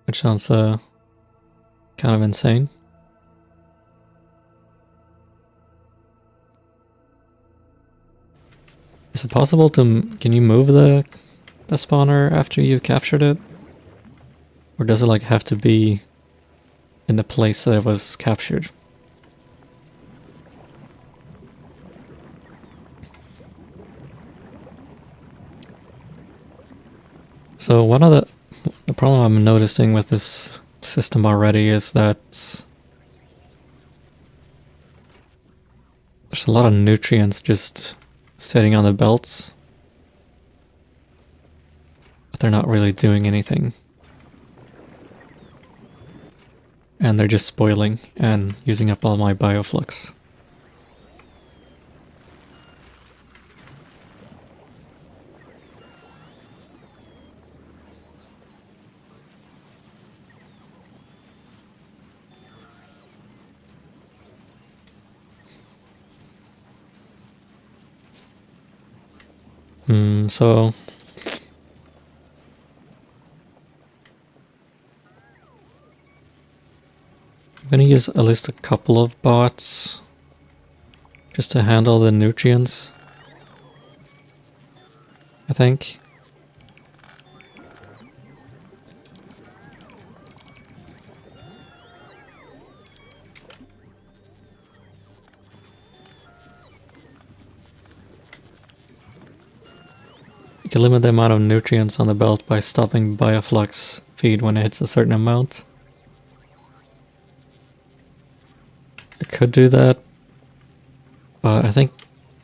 Which sounds kind of insane. Is it possible to can you move the spawner after you've captured it? Or does it like have to be in the place that it was captured? So one of the problem I'm noticing with this system already is that there's a lot of nutrients just sitting on the belts, but they're not really doing anything. And they're just spoiling and using up all my bioflux. So I'm gonna use at least a couple of bots just to handle the nutrients, I think. You can limit the amount of nutrients on the belt by stopping bioflux feed when it hits a certain amount. I could do that, but I think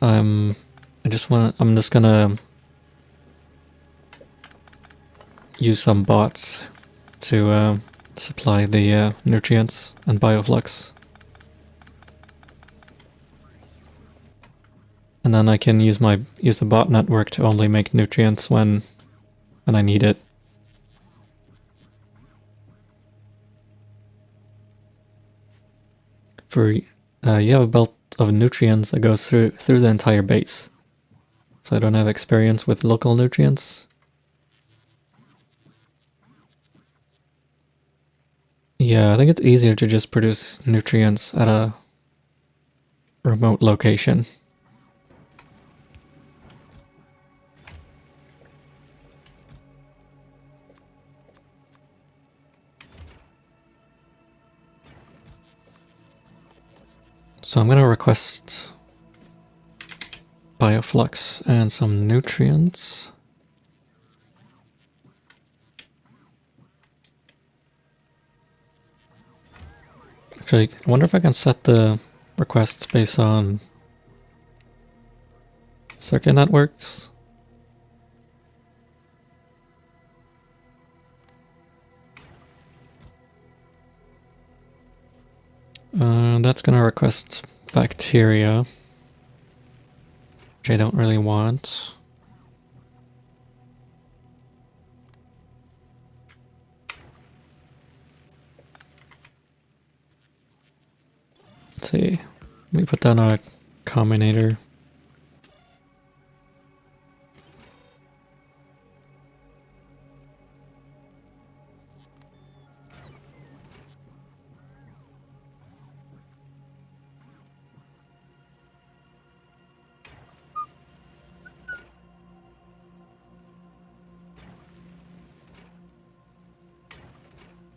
I'm just gonna use some bots to supply the nutrients and bioflux. And then I can use the bot network to only make nutrients when I need it. For you have a belt of nutrients that goes through the entire base. So I don't have experience with local nutrients. Yeah, I think it's easier to just produce nutrients at a remote location. So I'm going to request bioflux and some nutrients. Actually, I wonder if I can set the requests based on circuit networks. That's going to request bacteria, which I don't really want. Let's see. Let me put down a combinator.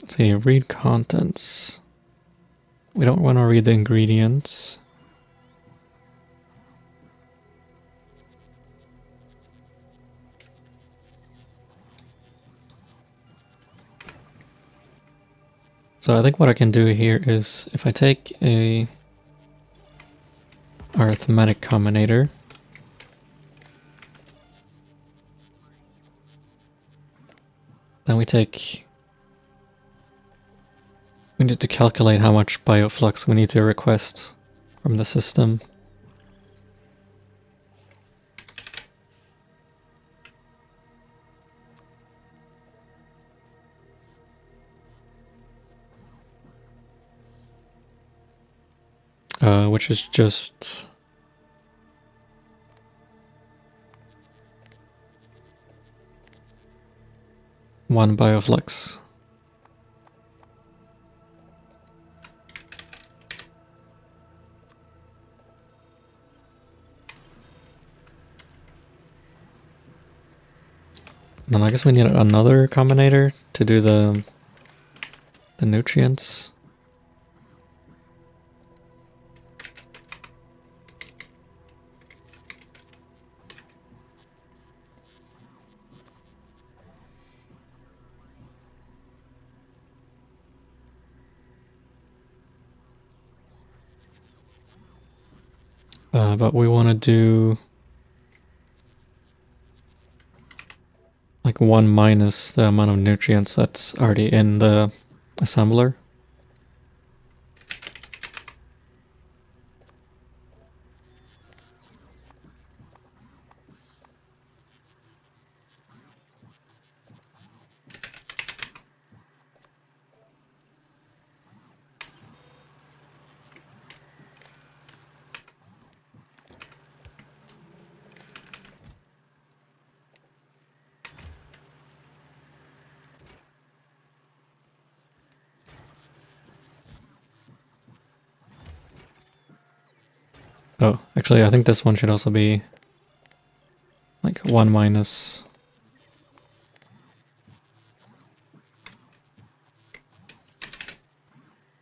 Let's see, read contents. We don't want to read the ingredients. So I think what I can do here is if I take a arithmetic combinator, then we need to calculate how much bioflux we need to request from the system. Which is just one bioflux. Then I guess we need another combinator to do the nutrients. But we want to do like 1 minus the amount of nutrients that's already in the assembler. Oh, actually, I think this one should also be like 1 minus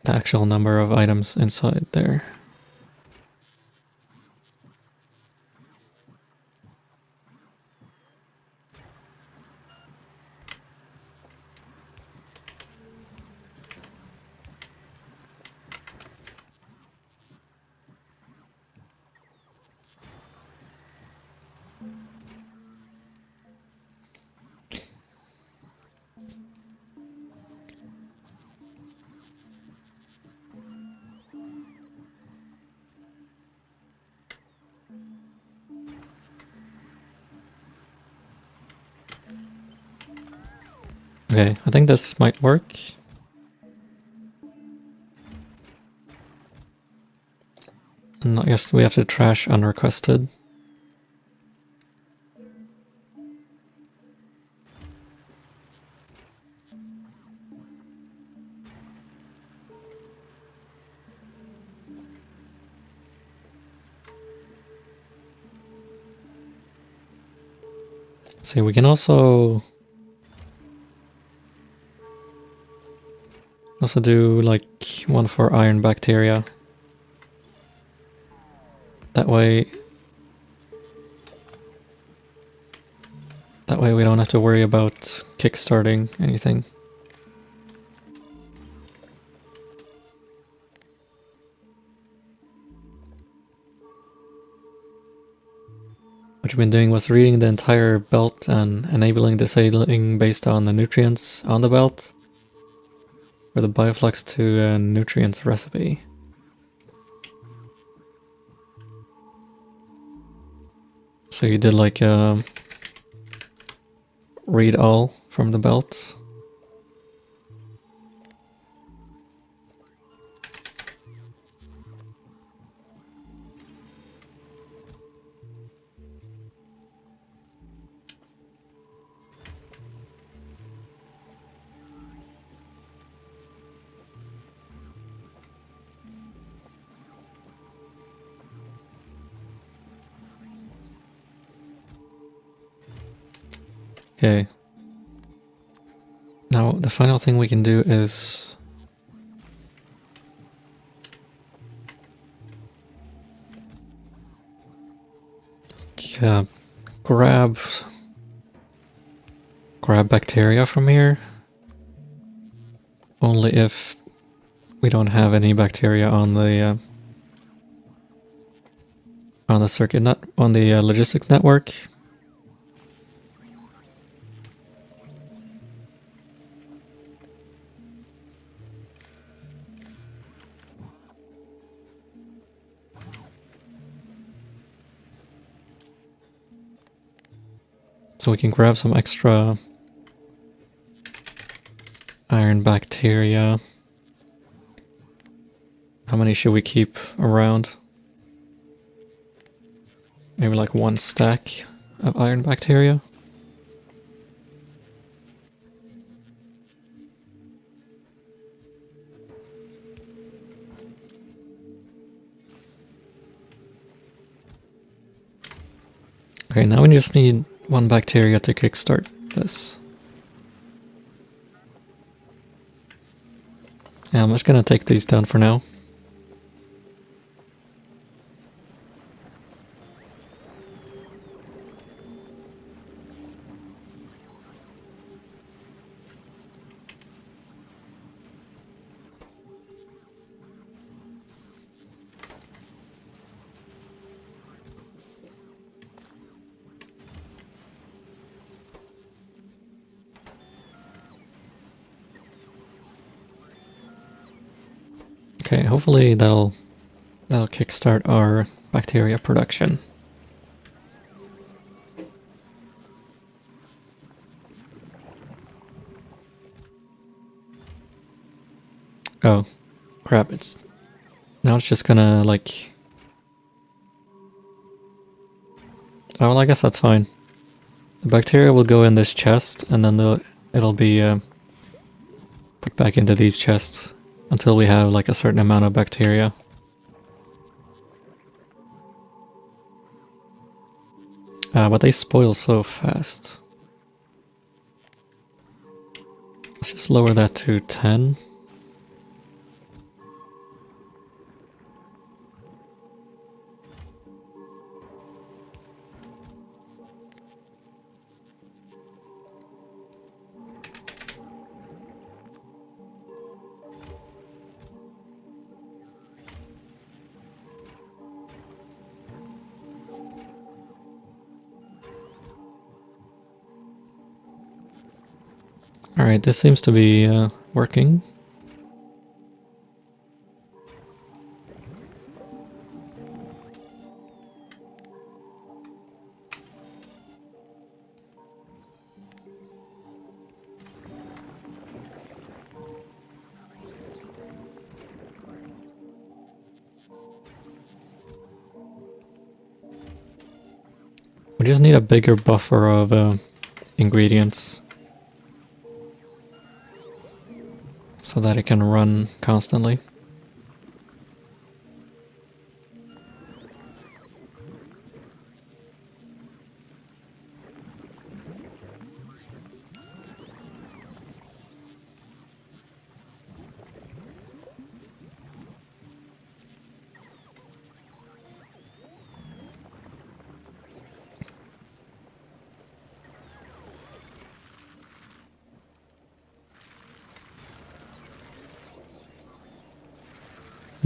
the actual number of items inside there. Okay, I think this might work. And I guess we have to trash unrequested. See, we can also do like one for iron bacteria. That way we don't have to worry about kickstarting anything. What you've been doing was reading the entire belt and enabling disabling based on the nutrients on the belt for the bioflux to nutrients recipe. So you did like read all from the belt. Okay. Now the final thing we can do is grab bacteria from here. Only if we don't have any bacteria on the circuit net on the logistics network. So we can grab some extra iron bacteria. How many should we keep around? Maybe like 1 stack of iron bacteria. Okay, now we just need 1 bacteria to kickstart this. Yeah, I'm just gonna take these down for now. Okay, hopefully that'll kickstart our bacteria production. Oh, crap, it's just gonna like... Oh, well, I guess that's fine. The bacteria will go in this chest, and then it'll be put back into these chests until we have like a certain amount of bacteria. But they spoil so fast. Let's just lower that to 10. Alright, this seems to be working. We just need a bigger buffer of ingredients so that it can run constantly.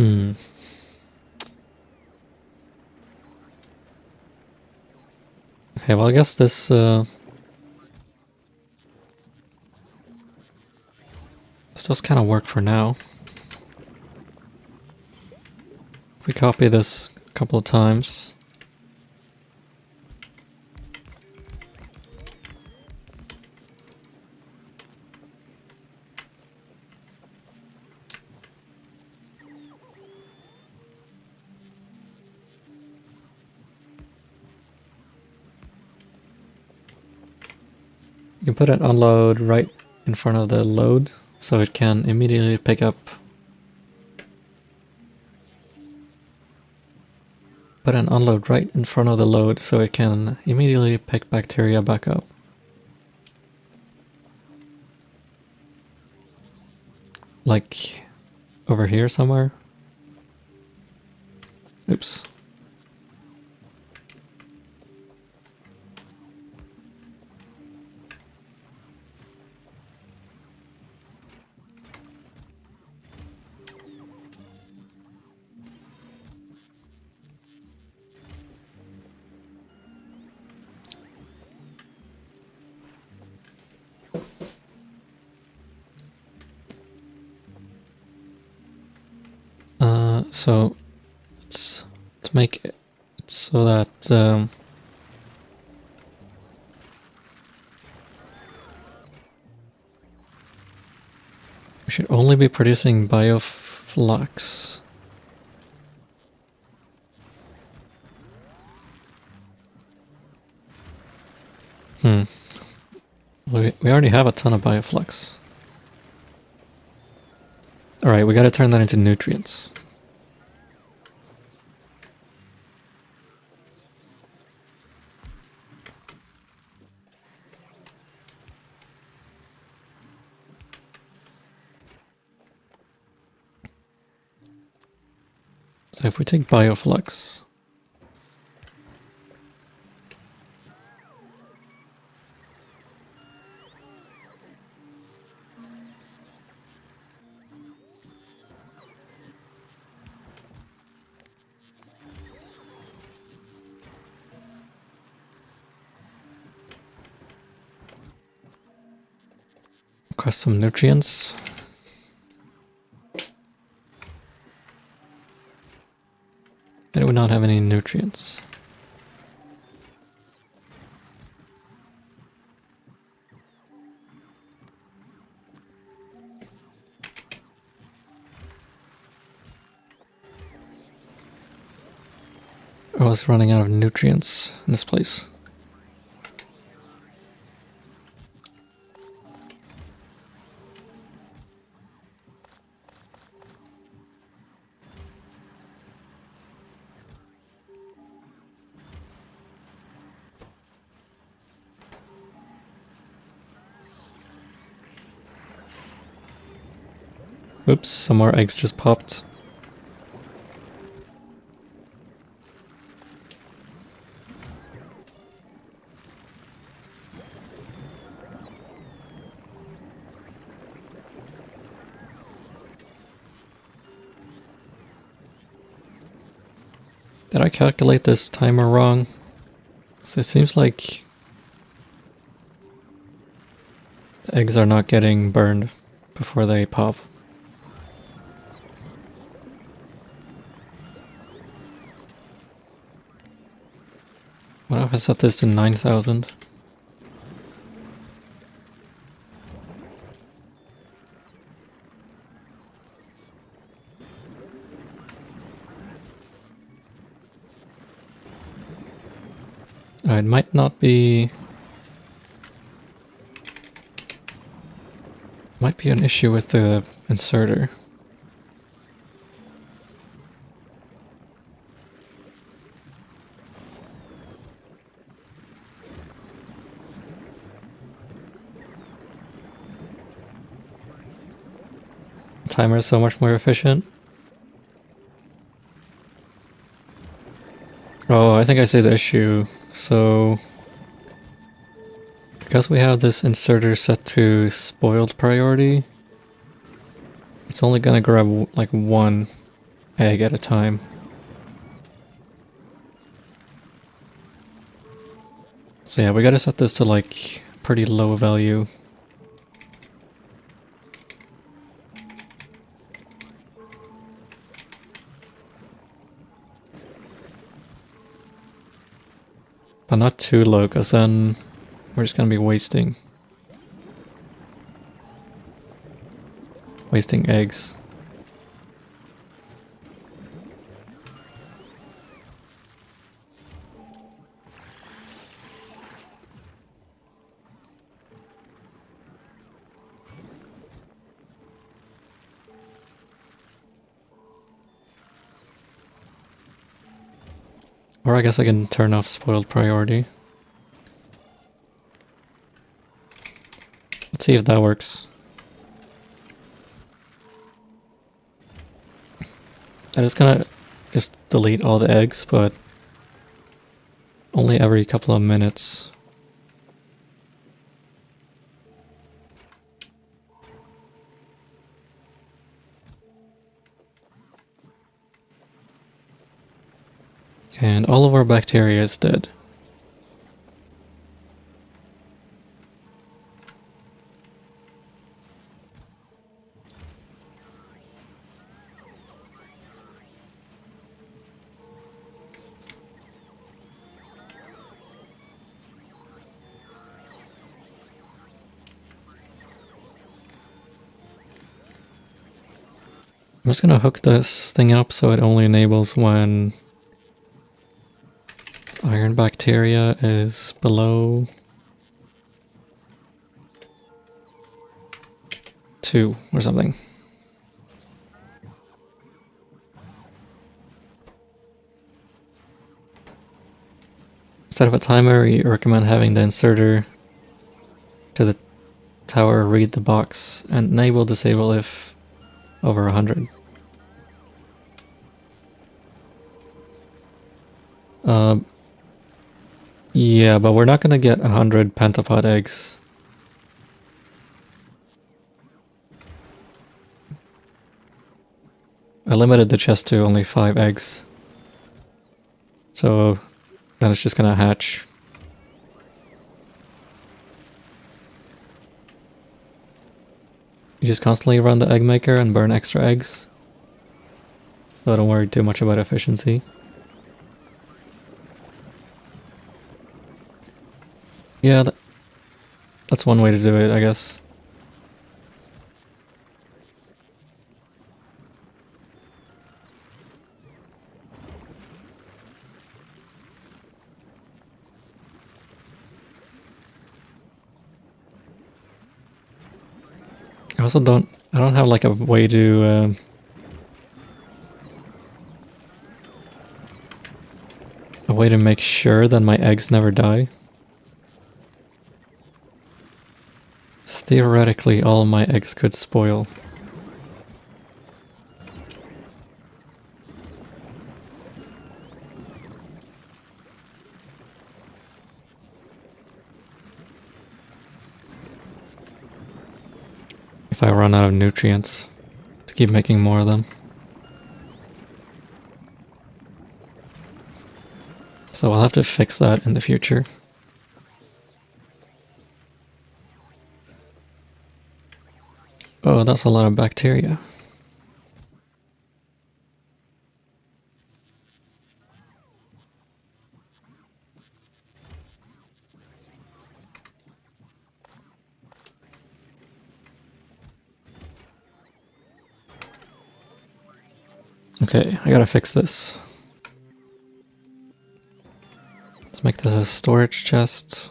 Hmm. Okay, well I guess this does kind of work for now. If we copy this a couple of times. You can put an unload right in front of the load so it can immediately pick up. Put an unload right in front of the load so it can immediately pick bacteria back up. Like over here somewhere. Oops. So let's make it so that we should only be producing bioflux. We already have a ton of bioflux. Alright, we gotta turn that into nutrients. So if we take bioflux, request some nutrients. I do not have any nutrients. I was running out of nutrients in this place. Oops, some more eggs just popped. Did I calculate this timer wrong? So it seems like the eggs are not getting burned before they pop. What if I set this to 9,000? It might not be... Might be an issue with the inserter. Timer is so much more efficient. Oh, I think I see the issue. So, because we have this inserter set to spoiled priority, it's only gonna grab like one egg at a time. So yeah, we gotta set this to like pretty low value. But not too low, because then we're just gonna be wasting eggs. Or I guess I can turn off spoiled priority. Let's see if that works. I'm just gonna delete all the eggs, but only every couple of minutes. And all of our bacteria is dead. I'm just gonna hook this thing up so it only enables when iron bacteria is below 2 or something. Instead of a timer, we recommend having the inserter to the tower read the box and enable disable if over 100. Yeah, but we're not gonna get 100 pentapod eggs. I limited the chest to only 5 eggs. So then it's just gonna hatch. You just constantly run the egg maker and burn extra eggs. So don't worry too much about efficiency. Yeah, that's one way to do it, I guess. I also don't have like a way to make sure that my eggs never die. Theoretically, all my eggs could spoil. If I run out of nutrients to keep making more of them. So I'll have to fix that in the future. Oh, that's a lot of bacteria. Okay, I gotta fix this. Let's make this a storage chest.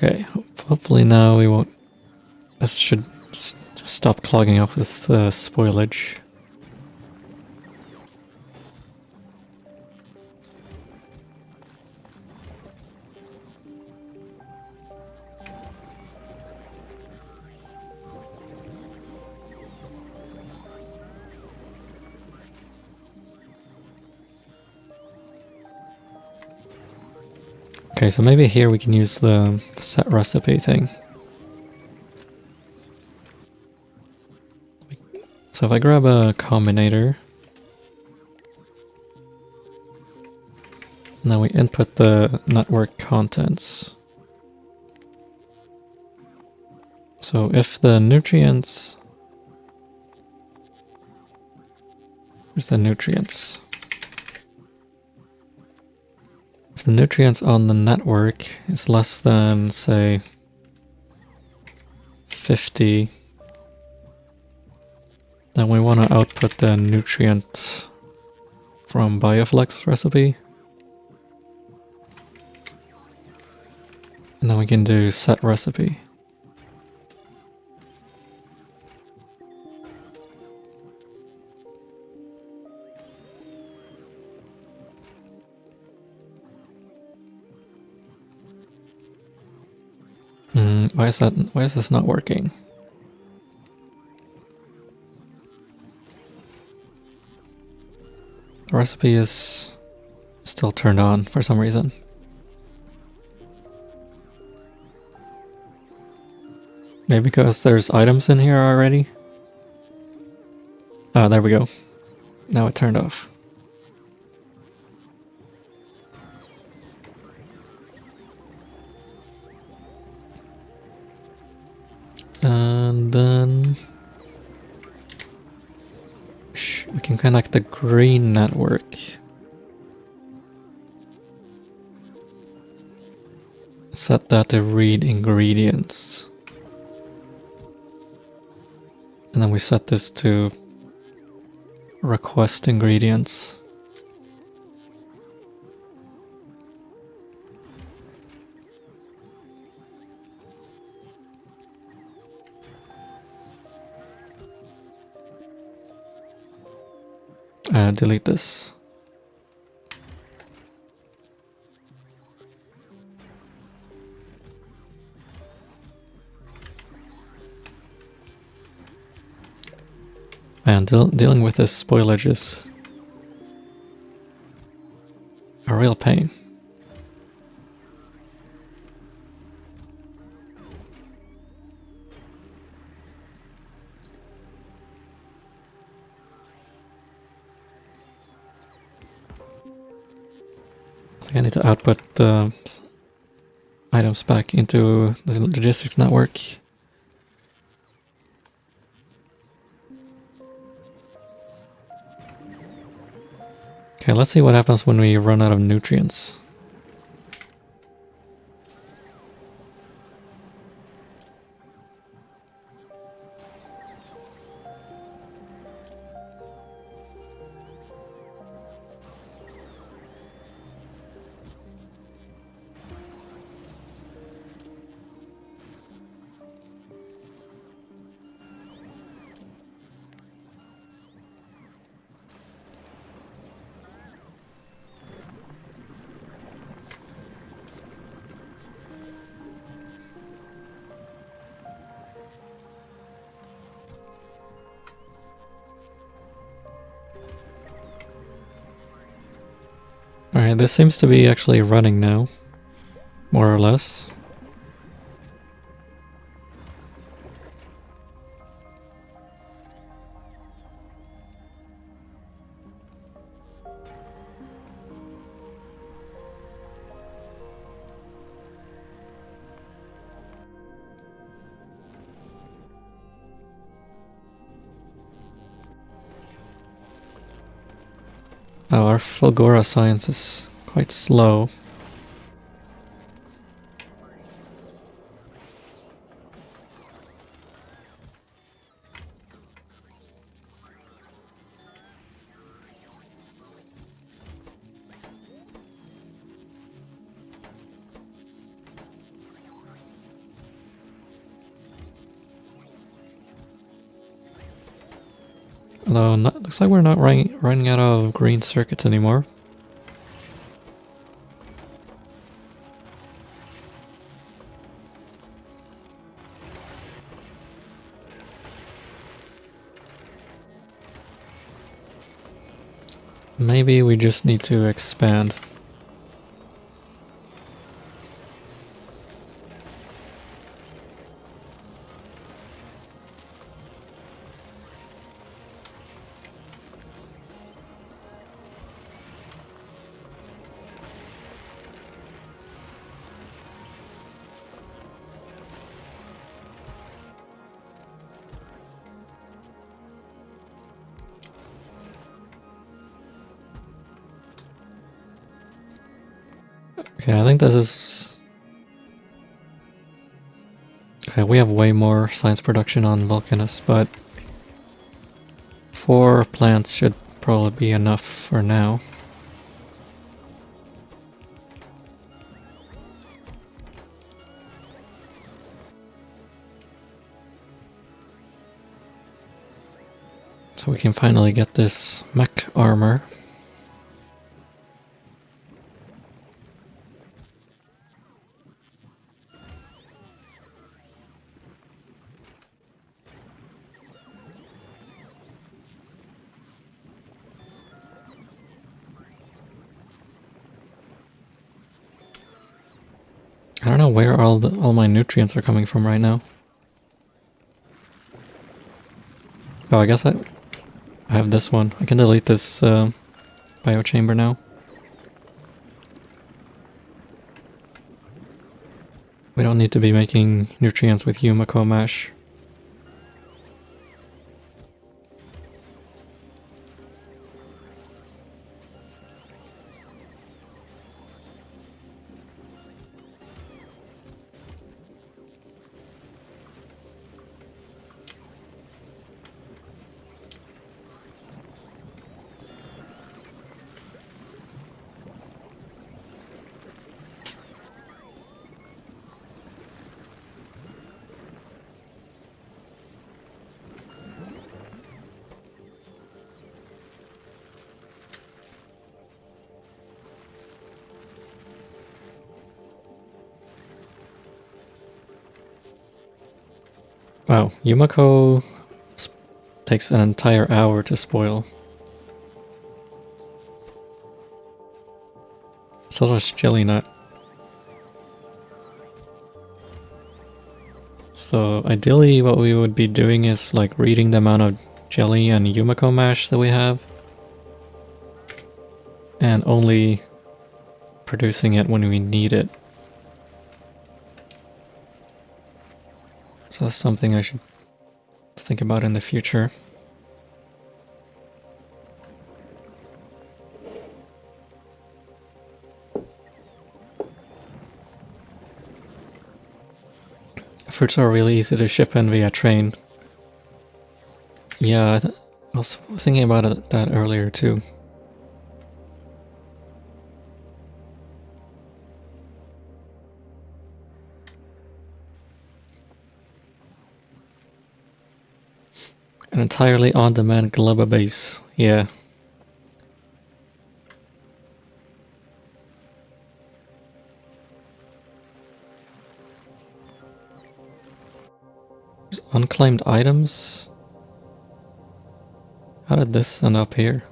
Okay, hopefully now we won't... This should stop clogging up with spoilage. Okay, so maybe here we can use the set recipe thing. So if I grab a combinator, and then we input the network contents. So if the nutrients... Where's the nutrients? If the nutrients on the network is less than, say, 50, then we want to output the nutrient from Bioflex recipe. And then we can do set recipe. Why is this not working? The recipe is still turned on for some reason. Maybe because there's items in here already? Oh, there we go. Now it turned off. And then we can connect the green network. Set that to read ingredients. And then we set this to request ingredients. Delete this. Man, dealing with this spoilage is a real pain. I think I need to output the items back into the logistics network. Okay, let's see what happens when we run out of nutrients. Alright, this seems to be actually running now, more or less. Oh, our Fulgora science is quite slow. Although, looks like we're not running out of green circuits anymore. Maybe we just need to expand. Okay, I think this is... Okay, we have way more science production on Vulcanus, but 4 plants should probably be enough for now. So we can finally get this mech armor. I don't know where all my nutrients are coming from right now. Oh, I guess I have this one. I can delete this biochamber now. We don't need to be making nutrients with Yumiko mash. Wow, Yumiko takes an entire hour to spoil. So does Jelly Nut. So ideally what we would be doing is like reading the amount of jelly and Yumiko mash that we have. And only producing it when we need it. So that's something I should think about in the future. Fruits are really easy to ship in via train. Yeah, I was thinking about that earlier too. An entirely on-demand Gleba base, yeah. There's unclaimed items? How did this end up here?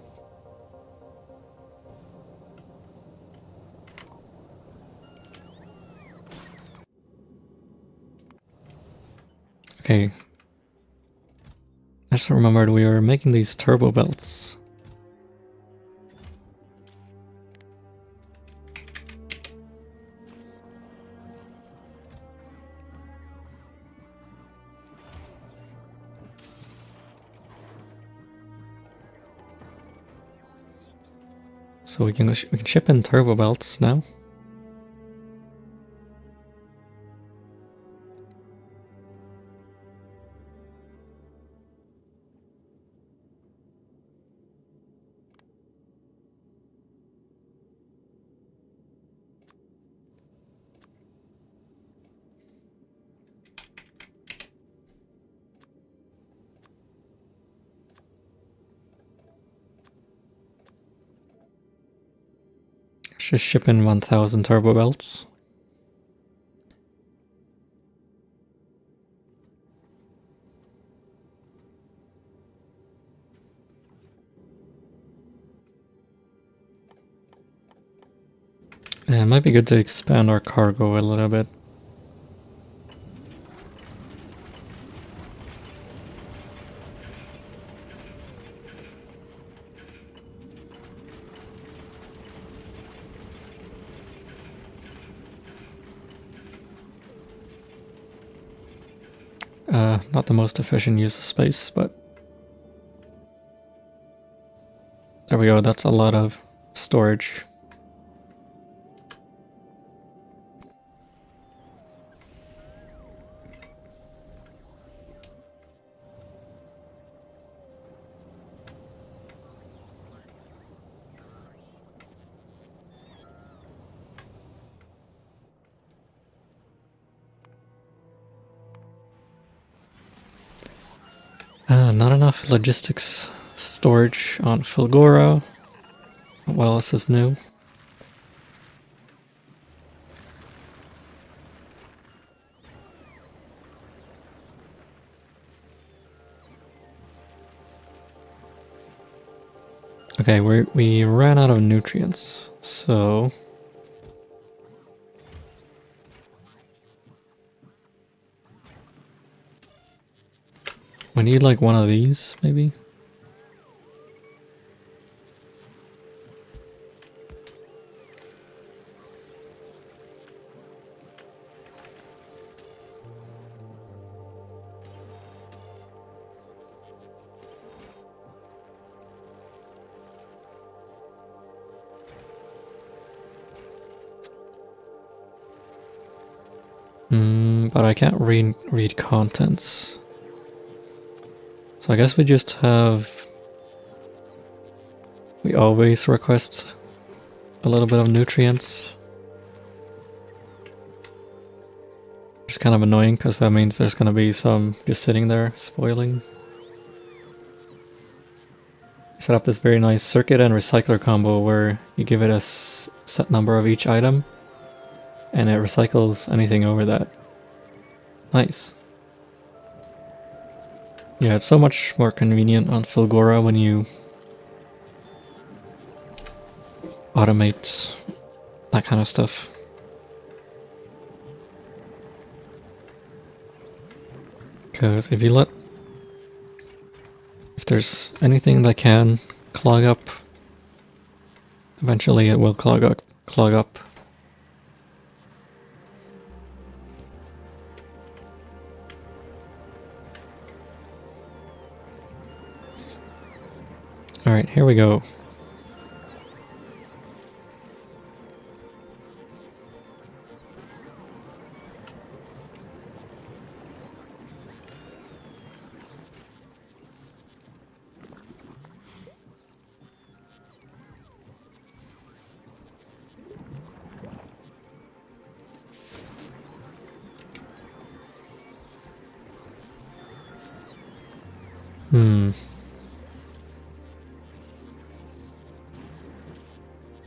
Okay. I just remembered we were making these turbo belts. So we can ship in turbo belts now. Just ship in 1000 turbo belts. And it might be good to expand our cargo a little bit. Not the most efficient use of space, but there we go, that's a lot of storage. Not enough logistics storage on Fulgora. What else is new? Okay, we ran out of nutrients, so we need like one of these, maybe? But I can't read contents. So I guess we just have... We always request a little bit of nutrients. It's kind of annoying because that means there's gonna be some just sitting there spoiling. Set up this very nice circuit and recycler combo where you give it a set number of each item and it recycles anything over that. Nice. Yeah, it's so much more convenient on Fulgora when you automate that kind of stuff. Because if there's anything that can clog up, eventually it will clog up. Alright, here we go.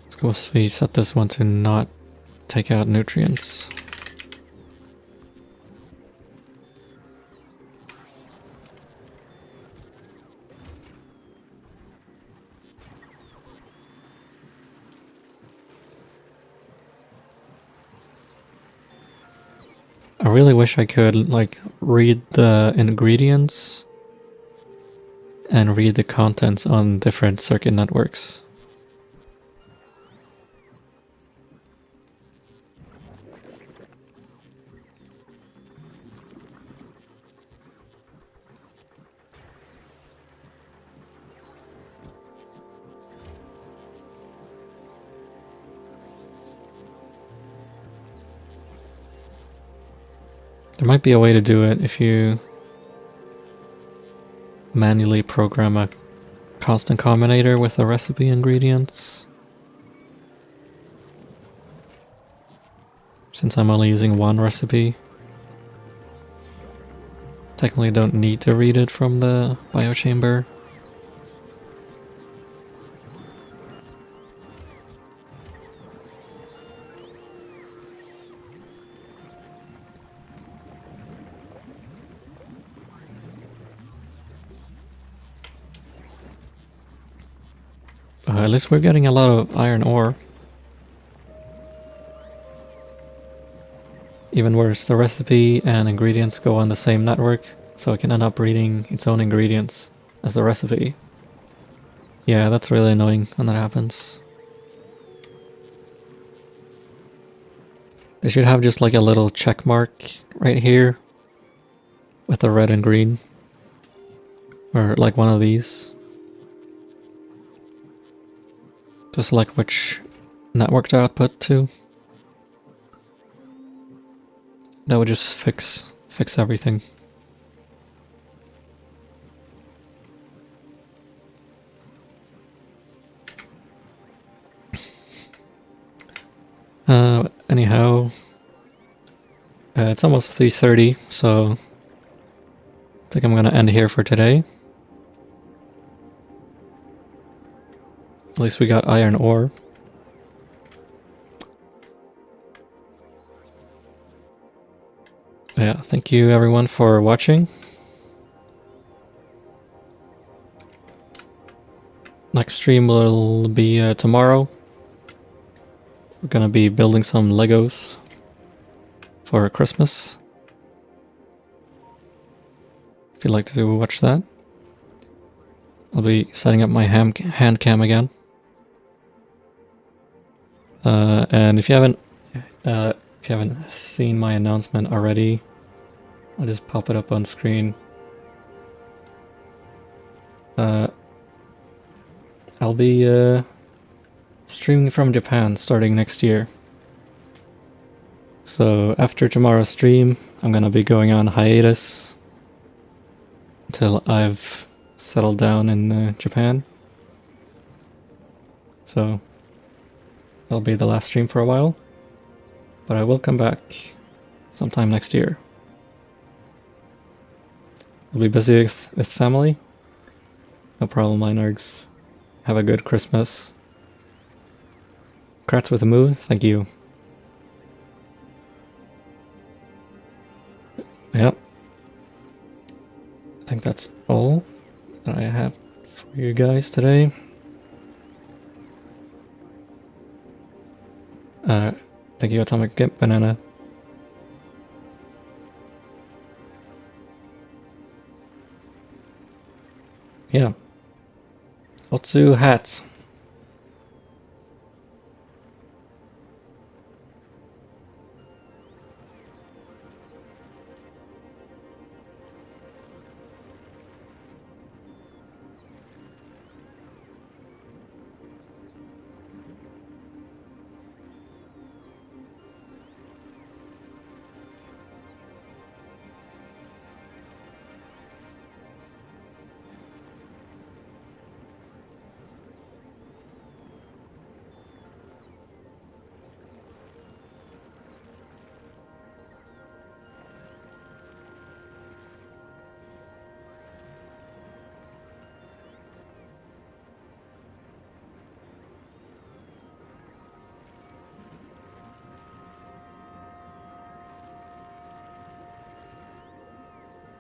Suppose we set this one to not take out nutrients. I really wish I could like read the ingredients and read the contents on different circuit networks. There might be a way to do it if you manually program a constant combinator with the recipe ingredients. Since I'm only using one recipe, technically don't need to read it from the biochamber. At least we're getting a lot of iron ore. Even worse, the recipe and ingredients go on the same network, so it can end up reading its own ingredients as the recipe. Yeah, that's really annoying when that happens. They should have just like a little check mark right here with the red and green. Or like one of these. To select which network to output to. That would just fix everything. Anyhow, it's almost 3:30, so think I'm gonna end here for today. At least we got iron ore. Yeah, thank you everyone for watching. Next stream will be tomorrow. We're gonna be building some Legos for Christmas. If you'd like to watch that. I'll be setting up my hand cam again. And if you haven't seen my announcement already, I'll just pop it up on screen. I'll be streaming from Japan starting next year. So after tomorrow's stream, I'm gonna be going on hiatus until I've settled down in Japan. So that'll be the last stream for a while, but I will come back sometime next year. I'll be busy with family. No problem, Linergs. Have a good Christmas. Congrats with the move, thank you. Yep. I think that's all that I have for you guys today. Thank you, Atomic Banana. Yeah. Otsu hats.